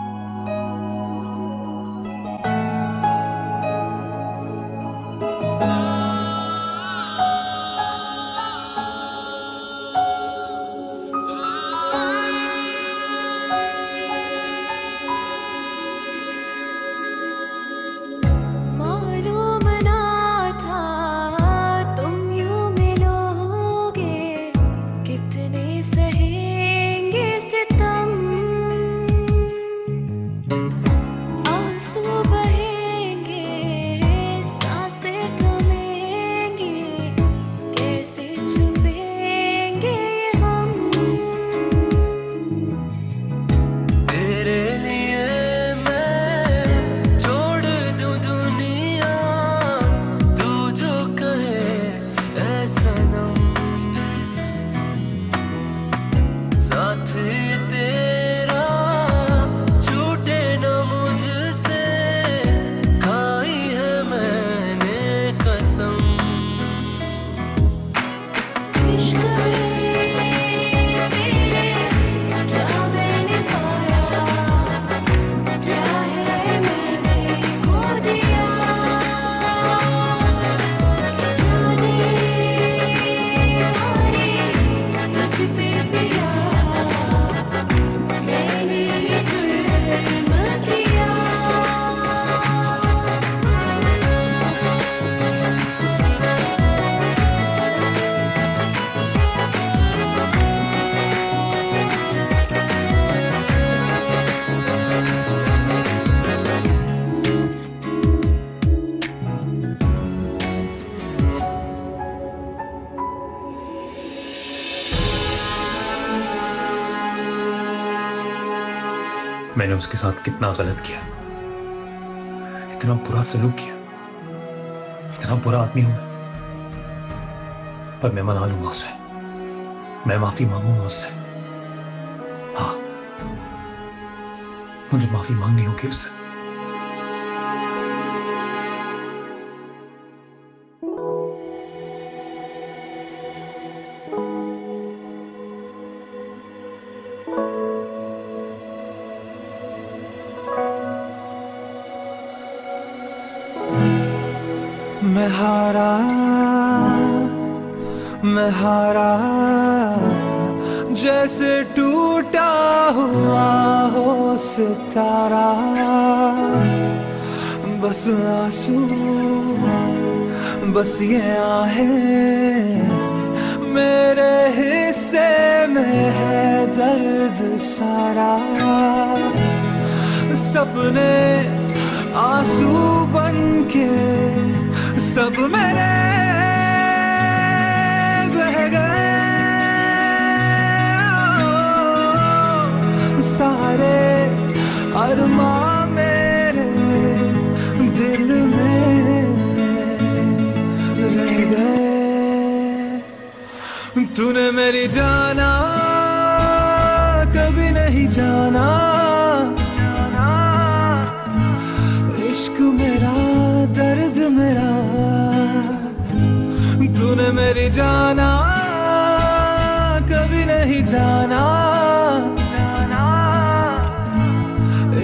मैंने उसके साथ कितना गलत किया, इतना बुरा सलूक किया, इतना बुरा आदमी हूं मैं। पर मैं मना लूंगा उसे, मैं माफी मांगूंगा उससे। हाँ, मुझे माफी मांगनी होगी उससे। मैं हारा जैसे टूटा हुआ हो सितारा, बस आंसू बस ये आहें मेरे हिस्से में है दर्द सारा। सपने आंसू बन के सब मेरे बह गए, सारे अरमां मेरे दिल में रह गए। तूने मेरी जाना कभी नहीं जाना, इश्क मेरा दर्द मेरा। तूने मेरी जाना कभी नहीं जाना,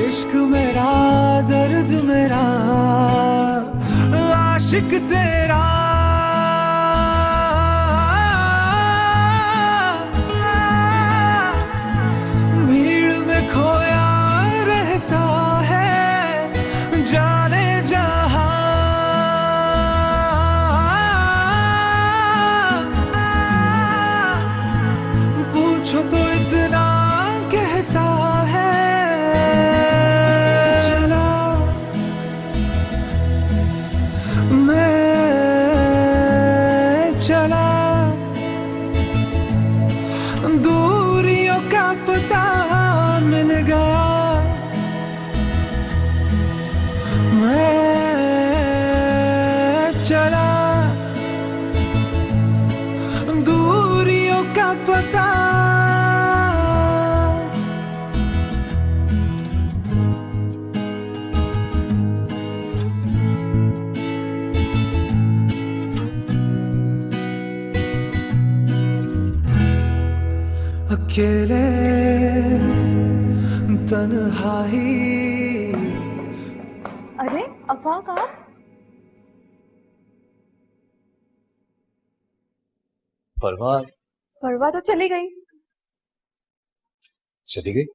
इश्क मेरा दर्द मेरा। आशिक तेरा भीड़ में खोया रहता है, जाने जहां। पूछो तो इतना कहता है। चला मैं चला, दूरियों का पता मिल गया। मैं चला, दूरियों का पता। अकेले तन्हाई। अरे अफाक आप? परवार फरवा तो चली गई। चली गई?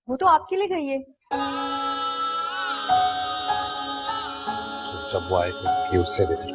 वो तो आपके लिए गई है। जब वो आए थे कि उससे दे दे।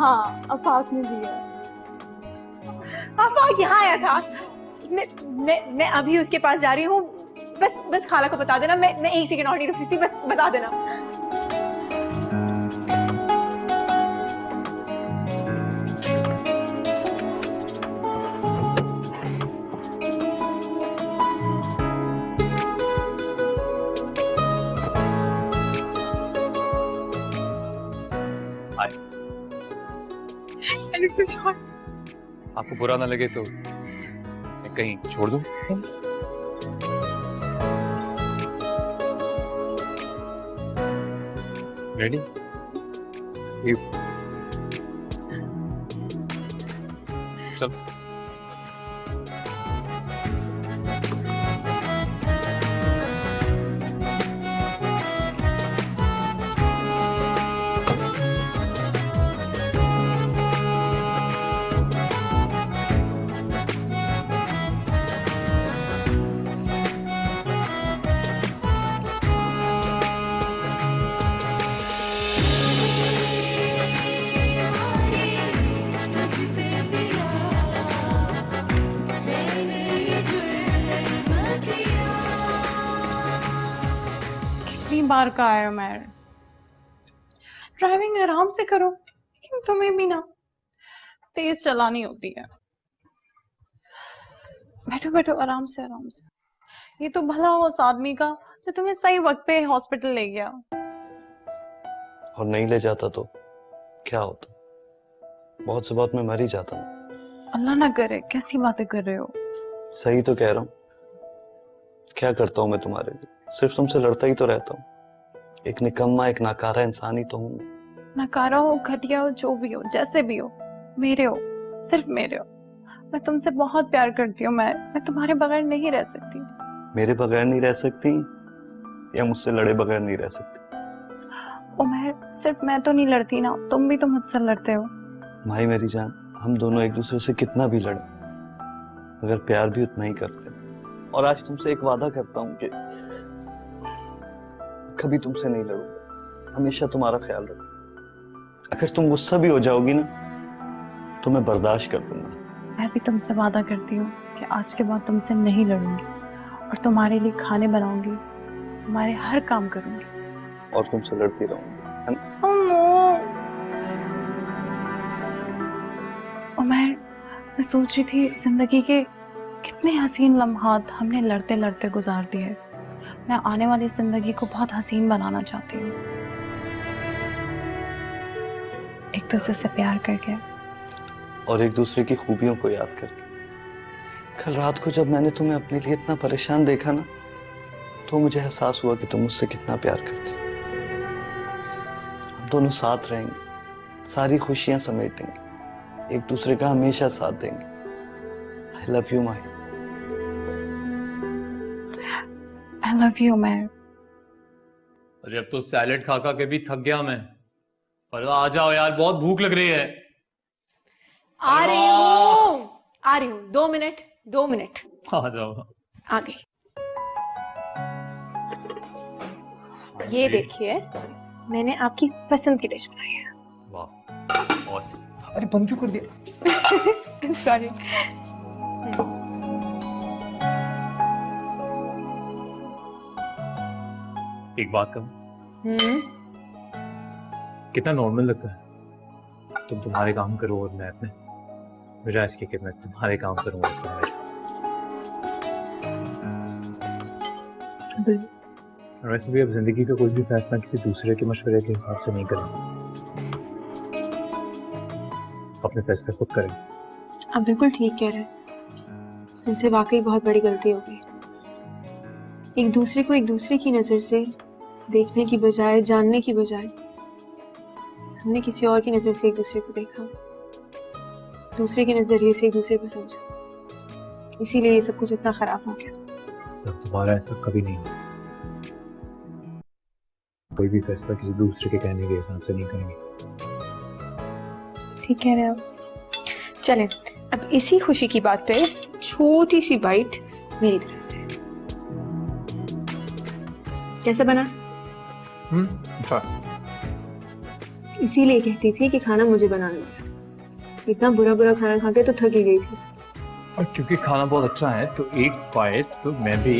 हाँ, आफाक ने दिया। आफाक यहाँ आया था। मैं अभी उसके पास जा रही हूँ। बस खाला को बता देना, मैं एक सेकंड और नहीं रुक सकती, बस बता देना। आपको बुरा ना लगे तो मैं कहीं छोड़ दूं? रेडी? चल। कितनी बार का आया मैं, ड्राइविंग आराम से करो, लेकिन तुम्हें भी ना तेज चलानी होती है। बैठो बैठो, आराम से आराम से। ये तो भला हो उस आदमी का जो तुम्हें सही वक्त पे हॉस्पिटल ले गया। और नहीं ले जाता तो क्या होता? बहुत से बहुत मैं मर ही जाता ना। अल्लाह ना करे, कैसी बातें कर रहे हो? सही तो कह रहा हूँ। क्या करता हूँ मैं तुम्हारे लिए? सिर्फ तुमसे लड़ता ही तो रहता हूँ। एक निकम्मा, एक नाकारा इंसान ही तो हूँ मैं। नकारा हो, घटिया हो, जो भी हो, जैसे भी हो, मेरे हो, सिर्फ मेरे हो। मैं तुमसे बहुत प्यार करती हूँ। मैं तुम्हारे बगैर नहीं रह सकती। मेरे बगैर नहीं रह सकती या मुझसे लड़े बगैर नहीं रह सकती? उमर, सिर्फ मैं तो नहीं लड़ती ना, तुम भी तो मुझसे लड़ते हो। भाई मेरी जान, हम दोनों एक दूसरे से कितना भी लड़े मगर प्यार भी उतना ही करते हैं। और आज तुमसे एक वादा करता हूँ कि कभी तुमसे नहीं लड़ूंगा, हमेशा तुम्हारा ख्याल रखूंगा। अगर तुम गुस्सा भी हो जाओगी ना तो मैं बर्दाश्त कर लूंगा। मैं भी तुमसे वादा करती हूँ कि आज के बाद tuमसे नहीं लड़ूंगी और तुम्हारे लिए खाने बनाऊंगी, तुम्हारे हर काम करूंगी और तुमसे लड़ती रहूंगी, है ना? उमर, मैं सोच रही थी जिंदगी के कितने हसीन लम्हात हमने लड़ते लड़ते गुजार दिए। मैं आने वाली जिंदगी को बहुत हसीन बनाना चाहती हूँ, एक दूसरे से प्यार करके और एक दूसरे की खूबियों को याद करके। कल रात को जब मैंने तुम्हें अपने लिए इतना परेशान देखा ना तो मुझे एहसास हुआ कि तुम मुझसे कितना प्यार करती हो। हम दोनों साथ रहेंगे, सारी खुशियां समेटेंगे, एक दूसरे का हमेशा साथ देंगे। I love you, Mahi. I love you, मैं। अरे अब तो सैलेड खा खा के भी थक गया मैं। पर आ जाओ यार, बहुत भूख लग रही है। आ रही हूँ, 2 मिनट। आ जाओ। आ गई। ये देखिए, मैंने आपकी पसंद की डिश बनाई है। वाह, ऑसम। अरे बंद क्यों कर दिया? सॉरी। एक बात कहूं, कितना नॉर्मल लगता है तुम तुम्हारे काम करो और मैं अपने, बजाय इसके कि मैं तुम्हारे काम करूं और तुम्हारे। और वैसे भी अब जिंदगी का कोई भी फैसला किसी दूसरे के मशवरे के हिसाब से नहीं करेंगे, अपने फैसले खुद करेंगे। आप बिल्कुल ठीक कह रहे हैं, हमसे वाकई बहुत बड़ी गलती हो गई। एक दूसरे को एक दूसरे की नजर से देखने की बजाय, जानने की बजाय, हमने किसी और की नजर से एक दूसरे को देखा, दूसरे के नजरिए से एक दूसरे को समझा। इसीलिए ये सब कुछ इतना खराब हो गया। तब दोबारा ऐसा कभी नहीं होगा। कोई भी फैसला किसी दूसरे के कहने के हिसाब से नहीं करेंगे। ठीक कह रहे हैं आप। चलें, अब इसी खुशी की बात पे छोटी सी बाइट मेरी तरफ से। कैसा बना? इसीलिए कहती थी कि खाना मुझे बनाना है। इतना बुरा बुरा खाना खा के तो थक ही गई थी। और क्योंकि खाना बहुत अच्छा है तो एक बाइट तो मैं भी